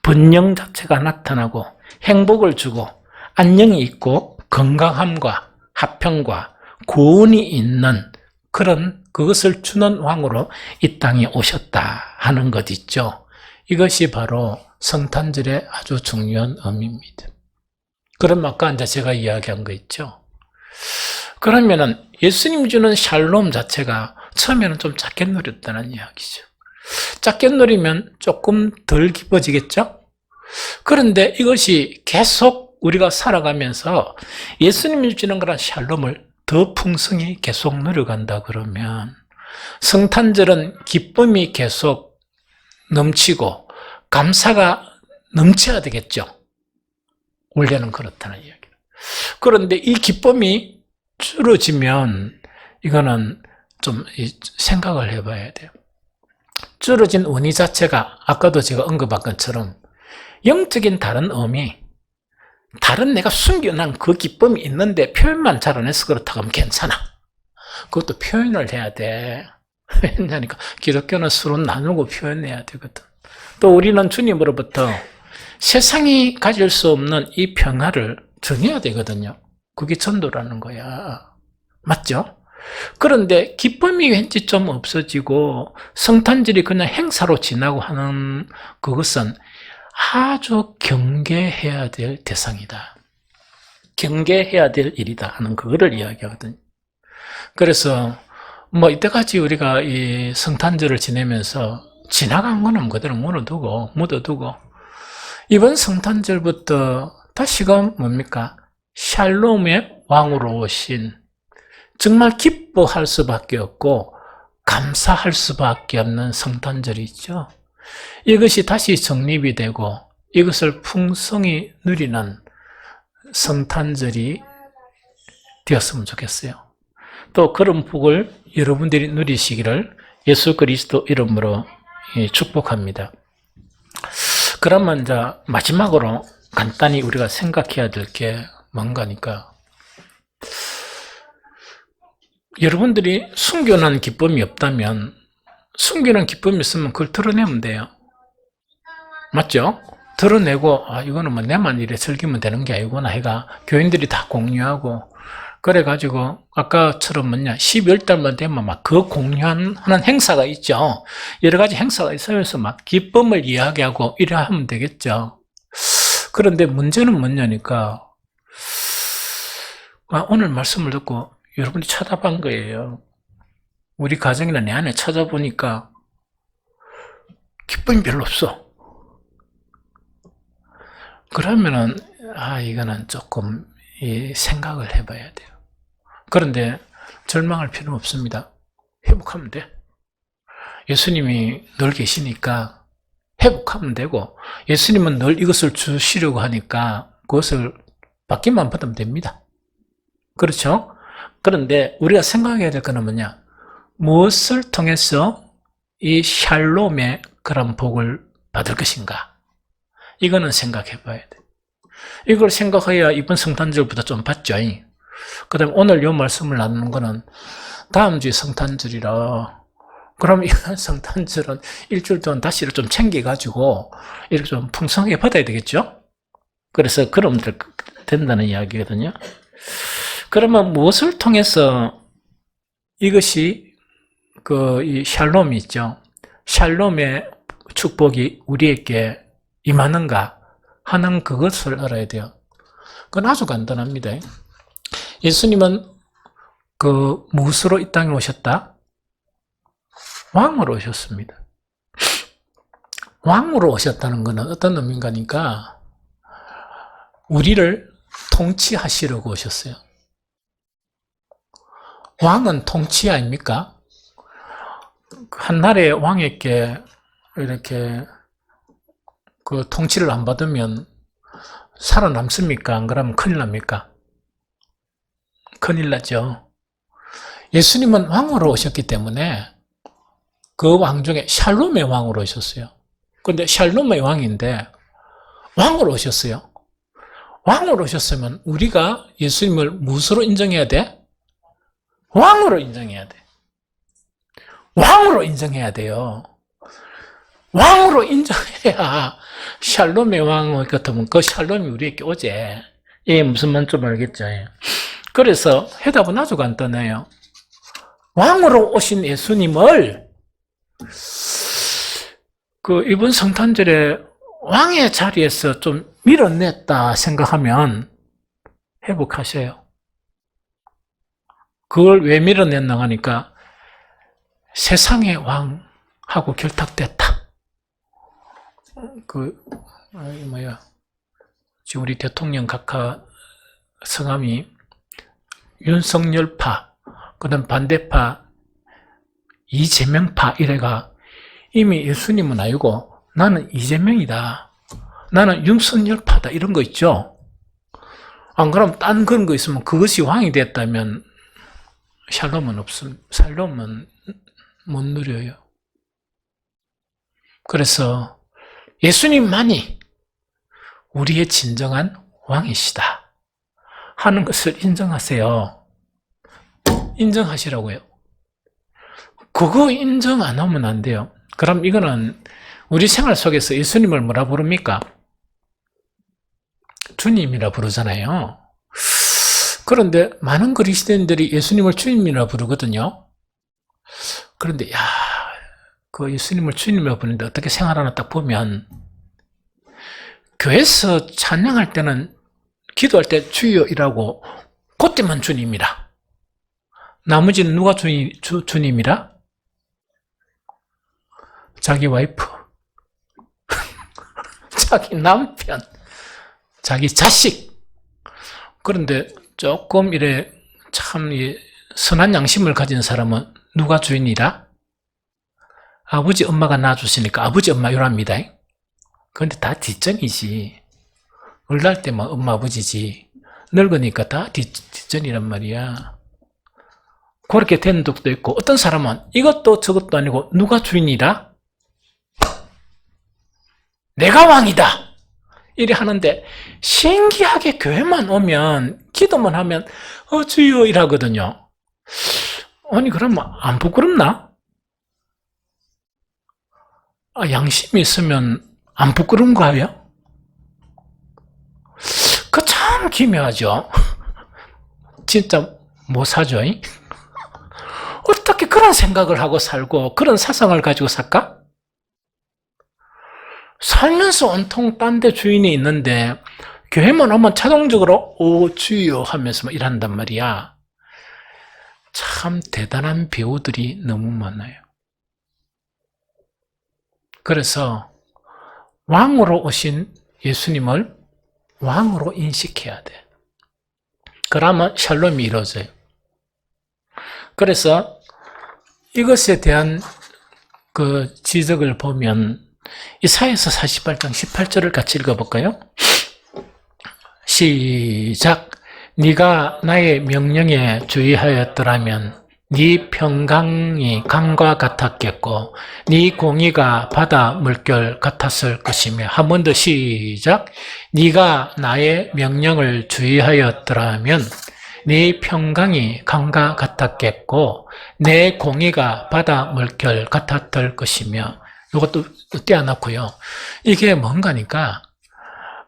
번영 자체가 나타나고, 행복을 주고, 안녕이 있고, 건강함과 화평과 구원이 있는 그런 그것을 주는 왕으로 이 땅에 오셨다 하는 것 있죠. 이것이 바로 성탄절의 아주 중요한 의미입니다. 그럼 아까 이제 제가 이야기한 거 있죠. 그러면은 예수님 주는 샬롬 자체가 처음에는 좀 작게 누렸다는 이야기죠. 작게 누리면 조금 덜 깊어지겠죠? 그런데 이것이 계속 우리가 살아가면서 예수님이 주는 그런 샬롬을 더 풍성히 계속 누려간다 그러면 성탄절은 기쁨이 계속 넘치고 감사가 넘쳐야 되겠죠. 원래는 그렇다는 이야기예요. 그런데 이 기쁨이 줄어지면 이거는 좀 생각을 해봐야 돼요. 줄어진 원인 자체가 아까도 제가 언급한 것처럼 영적인 다른 의미, 다른 내가 숨겨놓은 그 기쁨이 있는데 표현만 잘 안 해서 그렇다고 하면 괜찮아. 그것도 표현을 해야 돼. 왜냐니까 기독교는 서로 나누고 표현해야 되거든. 또 우리는 주님으로부터 세상이 가질 수 없는 이 평화를 전해야 되거든요. 그게 전도라는 거야. 맞죠? 그런데 기쁨이 왠지 좀 없어지고 성탄절이 그냥 행사로 지나고 하는 그것은 아주 경계해야 될 대상이다. 경계해야 될 일이다 하는 그거를 이야기하거든요. 그래서 뭐 이때까지 우리가 이 성탄절을 지내면서 지나간 거는 그대로 묻어두고 이번 성탄절부터 다시금 뭡니까? 샬롬의 왕으로 오신 정말 기뻐할 수밖에 없고 감사할 수밖에 없는 성탄절이 있죠. 이것이 다시 정립이 되고 이것을 풍성히 누리는 성탄절이 되었으면 좋겠어요. 또 그런 복을 여러분들이 누리시기를 예수 그리스도 이름으로 축복합니다. 그러면 이제 마지막으로 간단히 우리가 생각해야 될 게 뭔가니까, 여러분들이 숨겨놓은 기쁨이 없다면 숨기는 기쁨이 있으면 그걸 드러내면 돼요. 맞죠? 드러내고 이거는 뭐 내만 이래 즐기면 되는 게 아니구나 해가 교인들이 다 공유하고, 그래가지고 아까처럼 12월달만 되면 막 그 공유하는 행사가 있죠. 여러 가지 행사가 있으면서 막 기쁨을 이야기하고 이래 하면 되겠죠. 그런데 문제는 뭐냐니까, 오늘 말씀을 듣고 여러분이 쳐다본 거예요. 우리 가정이나 내 안에 찾아보니까 기쁨이 별로 없어. 그러면은 이거는 조금 생각을 해봐야 돼요. 그런데 절망할 필요는 없습니다. 회복하면 돼. 예수님이 늘 계시니까 회복하면 되고, 예수님은 늘 이것을 주시려고 하니까 그것을 받기만 받으면 됩니다. 그렇죠? 그런데 우리가 생각해야 될 거는 뭐냐? 무엇을 통해서 이 샬롬의 그런 복을 받을 것인가? 이거는 생각해 봐야 돼. 이걸 생각해야 이번 성탄절보다 좀 받죠. 그 다음에 오늘 이 말씀을 나누는 거는 다음 주에 성탄절이라, 그럼 이번 성탄절은 일주일 동안 다시를 좀 챙겨가지고 이렇게 좀 풍성하게 받아야 되겠죠? 그래서 그러면 된다는 이야기거든요. 그러면 무엇을 통해서 이것이 이 샬롬이 있죠. 샬롬의 축복이 우리에게 임하는가 하는 그것을 알아야 돼요. 그건 아주 간단합니다. 예수님은 무엇으로 이 땅에 오셨다? 왕으로 오셨습니다. 왕으로 오셨다는 것은 어떤 의미인가니까 우리를 통치하시려고 오셨어요. 왕은 통치 아닙니까? 한 나라의 왕에게 이렇게 통치를 안 받으면 살아남습니까? 안 그러면 큰일 납니까? 큰일 나죠. 예수님은 왕으로 오셨기 때문에 그 왕 중에 샬롬의 왕으로 오셨어요. 그런데 샬롬의 왕인데 왕으로 오셨어요. 왕으로 오셨으면 우리가 예수님을 무엇으로 인정해야 돼? 왕으로 인정해야 돼. 왕으로 인정해야 돼요. 왕으로 인정해야 샬롬의 왕 같으면 그 샬롬이 우리에게 오제. 이게 무슨 말인지 좀 알겠죠? 그래서 해답은 아주 간단해요. 왕으로 오신 예수님을 이번 성탄절에 왕의 자리에서 좀 밀어냈다 생각하면 회복하셔요. 그걸 왜 밀어냈나 하니까 세상의 왕하고 결탁됐다. 지금 우리 대통령 각하 성함이 윤석열파, 그다음 반대파, 이재명파 이래가 이미 예수님은 아니고 나는 이재명이다. 나는 윤석열파다. 이런 거 있죠. 안 그러면 딴 그런 거 있으면 그것이 왕이 됐다면 샬롬은 샬롬은 못 누려요. 그래서 예수님만이 우리의 진정한 왕이시다 하는 것을 인정하세요. 인정하시라고요. 그거 인정 안 하면 안 돼요. 그럼 이거는 우리 생활 속에서 예수님을 뭐라 부릅니까? 주님이라 부르잖아요. 그런데 많은 그리스도인들이 예수님을 주님이라 부르거든요. 그런데 그 예수님을 주님이라 부르는데 어떻게 생활하나 딱 보면 교회에서 찬양할 때는 기도할 때 주여이라고 그때만 주님이라. 나머지는 누가 주님이라? 자기 와이프, 자기 남편, 자기 자식. 그런데 조금 참 선한 양심을 가진 사람은 누가 주인이라? 아버지 엄마가 낳아주시니까 아버지 엄마 요랍니다. 그런데 다 뒷전이지. 어릴 때만 엄마 아버지지. 늙으니까 다 뒷전이란 말이야. 그렇게 된 적도 있고 어떤 사람은 이것도 저것도 아니고 누가 주인이라? 내가 왕이다. 이래 하는데 신기하게 교회만 오면 기도만 하면 주여 이라거든요. 아니 그러면 안 부끄럽나? 양심이 있으면 안 부끄러운 거예요? 그 참 기묘하죠. 진짜 못 사죠. 어떻게 그런 생각을 하고 살고 그런 사상을 가지고 살까? 살면서 온통 딴 데 주인이 있는데 교회만 오면 자동적으로 오 주여 하면서 일한단 말이야. 참 대단한 배우들이 너무 많아요. 그래서 왕으로 오신 예수님을 왕으로 인식해야 돼. 그러면 샬롬이 이루어져요. 그래서 이것에 대한 그 지적을 보면 이사야서 48장 18절을 같이 읽어볼까요? 시작. 네가 나의 명령에 주의하였더라면 네 평강이 강과 같았겠고 네 공의가 바다 물결 같았을 것이며. 한 번 더 시작. 네가 나의 명령을 주의하였더라면 네 평강이 강과 같았겠고 내 공의가 바다 물결 같았을 것이며. 이것도 떼어놓고요. 이게 뭔가니까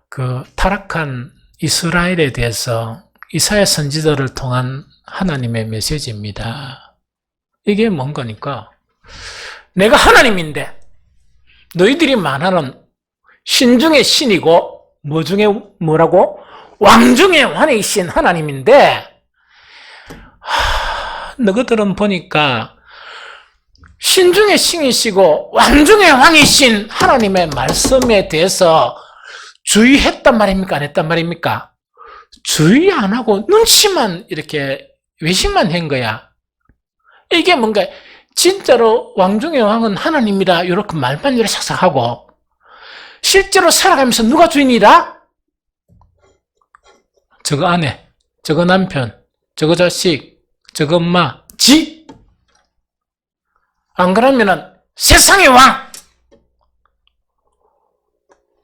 그 타락한 이스라엘에 대해서 이사야 선지자를 통한 하나님의 메시지입니다. 이게 뭔가니까 내가 하나님인데 너희들이 말하는 신 중의 신이고 뭐 중에 뭐라고? 왕 중의 왕이신 하나님인데 너희들은 보니까 신 중의 신이시고 왕 중의 왕이신 하나님의 말씀에 대해서 주의했단 말입니까? 안 했단 말입니까? 주의 안 하고 눈치만 이렇게 외식만 한 거야. 이게 뭔가 진짜로 왕 중의 왕은 하나님이라 이렇게 말만 이렇게 싹싹 하고 실제로 살아가면서 누가 주인이라? 저거 아내, 저거 남편, 저거 자식, 저거 엄마, 지? 안 그러면은 세상의 왕!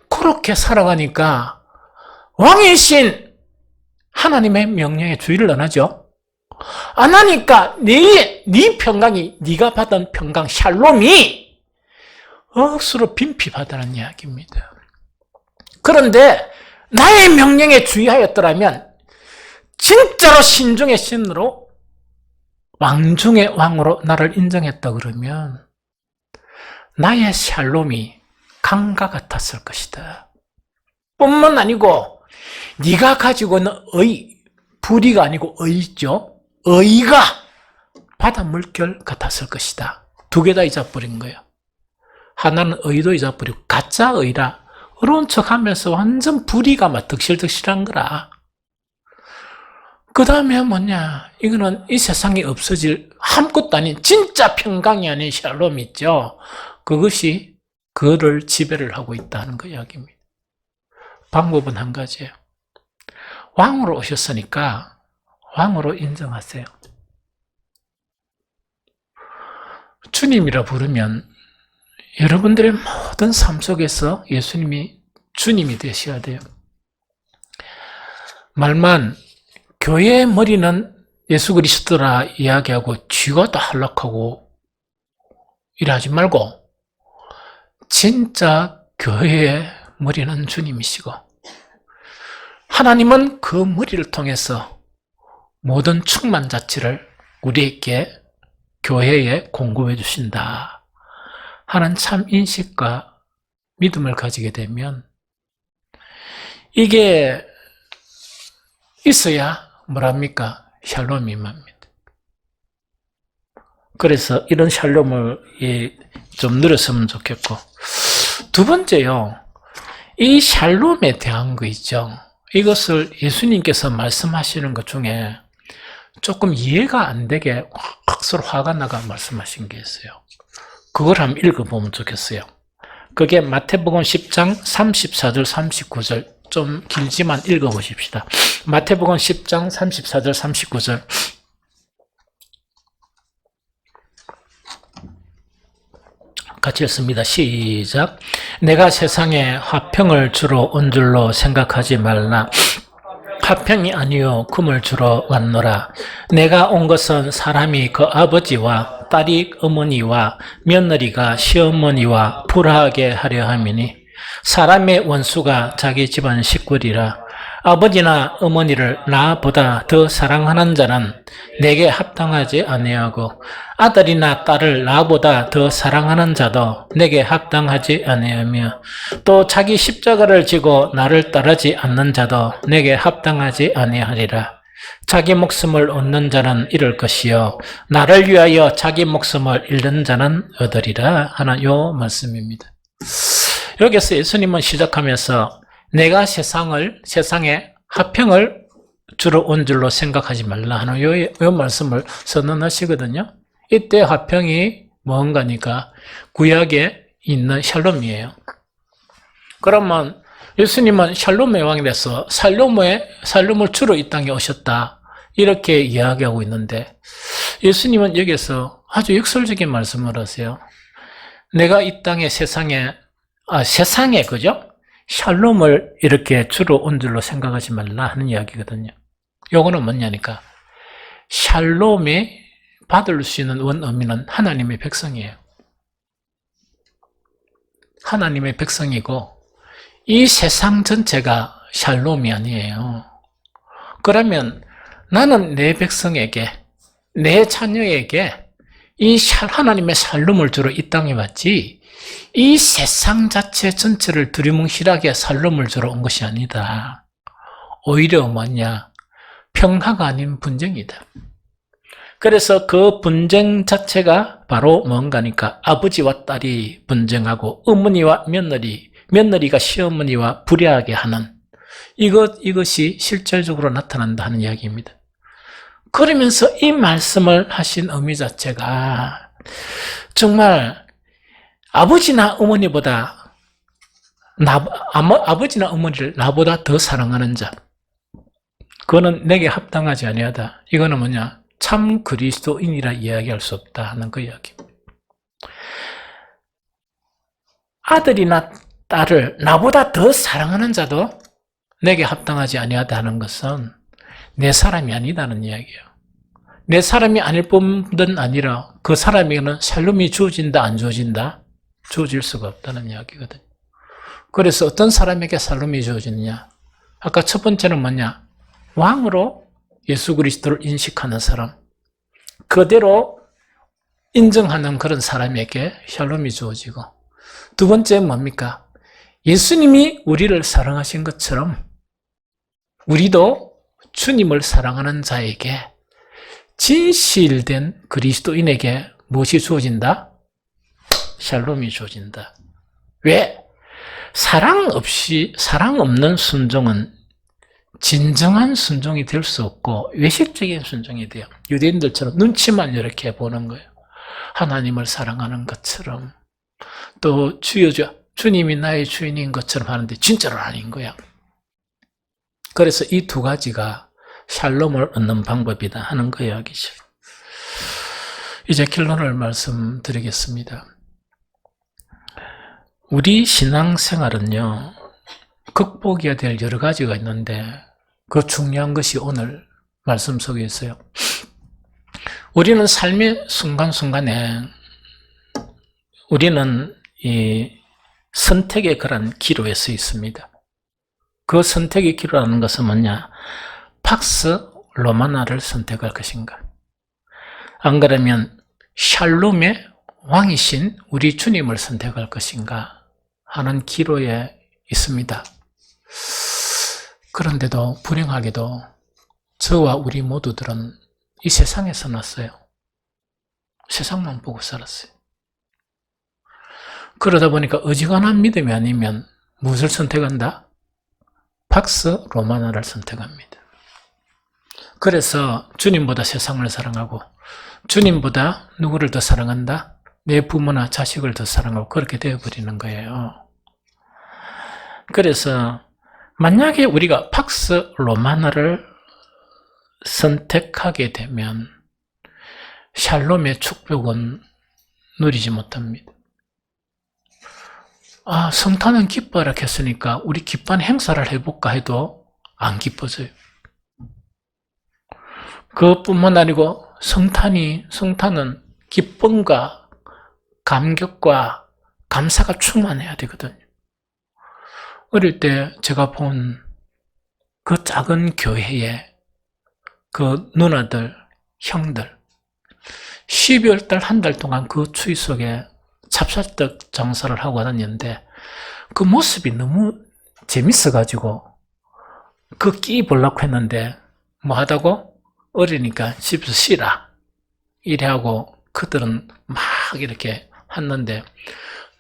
그렇게 살아가니까 왕이신 하나님의 명령에 주의를 안 하죠. 안 하니까 네 평강이 네가 받은 평강 샬롬이 억수로 빈핍하다는 이야기입니다. 그런데 나의 명령에 주의하였더라면 진짜로 신중의 신으로 왕 중의 왕으로 나를 인정했다 그러면 나의 샬롬이 강과 같았을 것이다. 뿐만 아니고 네가 가지고 있는 불의가 아니고 의죠. 의가 바다 물결 같았을 것이다. 두 개 다 잊어버린 거예요. 하나는 의도 잊어버리고 가짜 의라 어려운 척하면서 완전 불의가 막 득실득실한 거라. 그 다음에 뭐냐, 이거는 이 세상에 없어질 아무것도 아닌 진짜 평강이 아닌 샬롬 있죠. 그것이 그를 지배를 하고 있다는 그 이야기입니다. 방법은 한 가지예요. 왕으로 오셨으니까 왕으로 인정하세요. 주님이라 부르면 여러분들의 모든 삶 속에서 예수님이 주님이 되셔야 돼요. 말만 교회의 머리는 예수 그리스도라 이야기하고 쥐가 다 한락하고 이러지 말고 진짜 교회의 머리는 주님이시고 하나님은 그 머리를 통해서 모든 충만 자치를 우리에게 교회에 공급해 주신다 하는 참 인식과 믿음을 가지게 되면 이게 있어야 뭐랍니까? 샬롬이 임합니다. 그래서 이런 샬롬을 좀 누렸으면 좋겠고, 두 번째요, 이 샬롬에 대한 거 있죠. 이것을 예수님께서 말씀하시는 것 중에 조금 이해가 안 되게 확 화가 나가 말씀하신 게 있어요. 그걸 한번 읽어보면 좋겠어요. 그게 마태복음 10장 34절 39절, 좀 길지만 읽어보십시다. 마태복음 10장 34절 39절. 같이 읽습니다. 시작. 내가 세상에 화평을 주러 온 줄로 생각하지 말라. 화평이 아니요 금을 주러 왔노라. 내가 온 것은 사람이 그 아버지와 딸이 어머니와 며느리가 시어머니와 불화하게 하려 함이니 사람의 원수가 자기 집안 식구리라. 아버지나 어머니를 나보다 더 사랑하는 자는 내게 합당하지 아니하고 아들이나 딸을 나보다 더 사랑하는 자도 내게 합당하지 아니하며 또 자기 십자가를 지고 나를 따르지 않는 자도 내게 합당하지 아니하리라. 자기 목숨을 얻는 자는 잃을 것이요 나를 위하여 자기 목숨을 잃는 자는 얻으리라 하는 요 말씀입니다. 여기서 예수님은 시작하면서 내가 세상에 화평을 주러 온 줄로 생각하지 말라 하는 요 말씀을 선언하시거든요. 이때 화평이 뭔가니까 구약에 있는 샬롬이에요. 그러면 예수님은 샬롬의 왕이 돼서 샬롬을 주러 이 땅에 오셨다 이렇게 이야기하고 있는데 예수님은 여기서 아주 역설적인 말씀을 하세요. 내가 이 땅에 세상에 그죠? 샬롬을 이렇게 주러 온 줄로 생각하지 말라 하는 이야기거든요. 요거는 뭐냐니까 샬롬이 받을 수 있는 원 의미는 하나님의 백성이에요. 하나님의 백성이고 이 세상 전체가 샬롬이 아니에요. 그러면 나는 내 백성에게 내 자녀에게 이 하나님의 샬롬을 주러 이 땅에 왔지, 이 세상 자체 전체를 두리뭉실하게 샬롬을 주러 온 것이 아니다. 오히려 뭐냐? 평화가 아닌 분쟁이다. 그래서 그 분쟁 자체가 바로 뭔가니까 아버지와 딸이 분쟁하고 어머니와 며느리, 며느리가 시어머니와 불의하게 하는 이것이 실질적으로 나타난다 하는 이야기입니다. 그러면서 이 말씀을 하신 의미 자체가 정말 아버지나 어머니보다 아버지나 어머니를 나보다 더 사랑하는 자, 그거는 내게 합당하지 아니하다. 이거는 뭐냐? 참 그리스도인이라 이야기할 수 없다 하는 그 이야기입니다. 아들이나 딸을 나보다 더 사랑하는 자도 내게 합당하지 아니하다 하는 것은 내 사람이 아니다는 이야기예요. 내 사람이 아닐 뿐만 아니라 그 사람에게는 샬롬이 주어진다 안 주어진다? 주어질 수가 없다는 이야기거든요. 그래서 어떤 사람에게 샬롬이 주어지느냐? 아까 첫 번째는 뭐냐? 왕으로 예수 그리스도를 인식하는 사람, 그대로 인정하는 그런 사람에게 샬롬이 주어지고, 두 번째 뭡니까? 예수님이 우리를 사랑하신 것처럼 우리도 주님을 사랑하는 자에게, 진실된 그리스도인에게 무엇이 주어진다? 샬롬이 주어진다. 왜? 사랑 없는 순종은 진정한 순종이 될 수 없고 외식적인 순종이 돼요. 유대인들처럼 눈치만 이렇게 보는 거예요. 하나님을 사랑하는 것처럼, 또 주님이 나의 주인인 것처럼 하는데 진짜로 아닌 거야. 그래서 이 두 가지가 샬롬을 얻는 방법이다 하는 그 이야기죠. 이제 결론을 말씀드리겠습니다. 우리 신앙생활은요, 극복해야 될 여러 가지가 있는데 그 중요한 것이 오늘 말씀 속에 있어요. 우리는 삶의 순간순간에 우리는 이 선택의 그런 기로에 서 있습니다. 그 선택의 기로라는 것은 뭐냐? 팍스 로마나를 선택할 것인가? 안 그러면 샬롬의 왕이신 우리 주님을 선택할 것인가 하는 기로에 있습니다. 그런데도 불행하게도 저와 우리 모두들은 이 세상에서 났어요. 세상만 보고 살았어요. 그러다 보니까 어지간한 믿음이 아니면 무엇을 선택한다? 팍스 로마나를 선택합니다. 그래서 주님보다 세상을 사랑하고, 주님보다 누구를 더 사랑한다? 내 부모나 자식을 더 사랑하고, 그렇게 되어버리는 거예요. 그래서 만약에 우리가 팍스 로마나를 선택하게 되면 샬롬의 축복은 누리지 못합니다. 성탄은 기뻐하라 했으니까 우리 기쁜 행사를 해볼까 해도 안 기뻐져요. 그것뿐만 아니고 성탄은 기쁨과 감격과 감사가 충만해야 되거든요. 어릴 때 제가 본 그 작은 교회에 그 누나들, 형들, 12월 달 한 달 동안 그 추위 속에 찹쌀떡 장사를 하고 다녔는데 그 모습이 너무 재밌어가지고 그 끼 보려고 했는데 뭐 하다고? 어리니까 집에서 쉬라 이래 하고 그들은 막 이렇게 했는데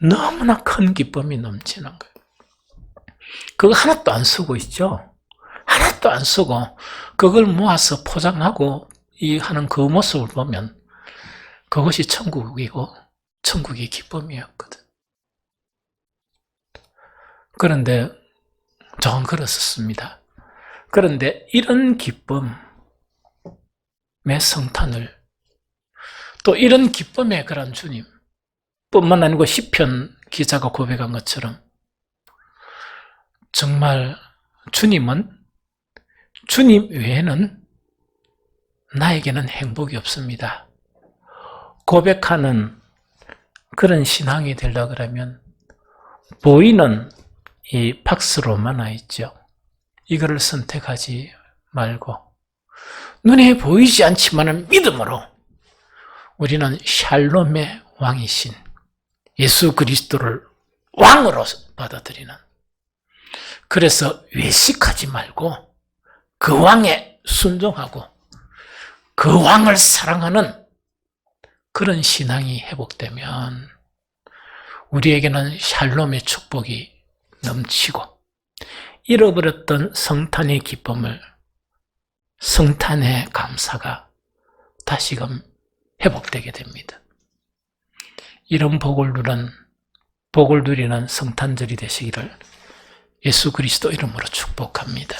너무나 큰 기쁨이 넘치는 거예요. 그거 하나도 안 쓰고 있죠. 하나도 안 쓰고 그걸 모아서 포장하고 하는 그 모습을 보면 그것이 천국이고 천국의 기쁨이었거든. 그런데 저는 그랬었습니다. 그런데 이런 기쁨의 성탄을, 또 이런 기쁨의 그런 주님 뿐만 아니고 시편 기자가 고백한 것처럼 정말 주님 외에는 나에게는 행복이 없습니다. 고백하는 그런 신앙이 되려고 그러면 보이는 이 팍스 로마나 있죠. 이거를 선택하지 말고 눈에 보이지 않지만은 믿음으로 우리는 샬롬의 왕이신 예수 그리스도를 왕으로 받아들이는, 그래서 외식하지 말고 그 왕에 순종하고 그 왕을 사랑하는 그런 신앙이 회복되면 우리에게는 샬롬의 축복이 넘치고 잃어버렸던 성탄의 기쁨을, 성탄의 감사가 다시금 회복되게 됩니다. 이런 복을 누리는 성탄절이 되시기를 예수 그리스도 이름으로 축복합니다.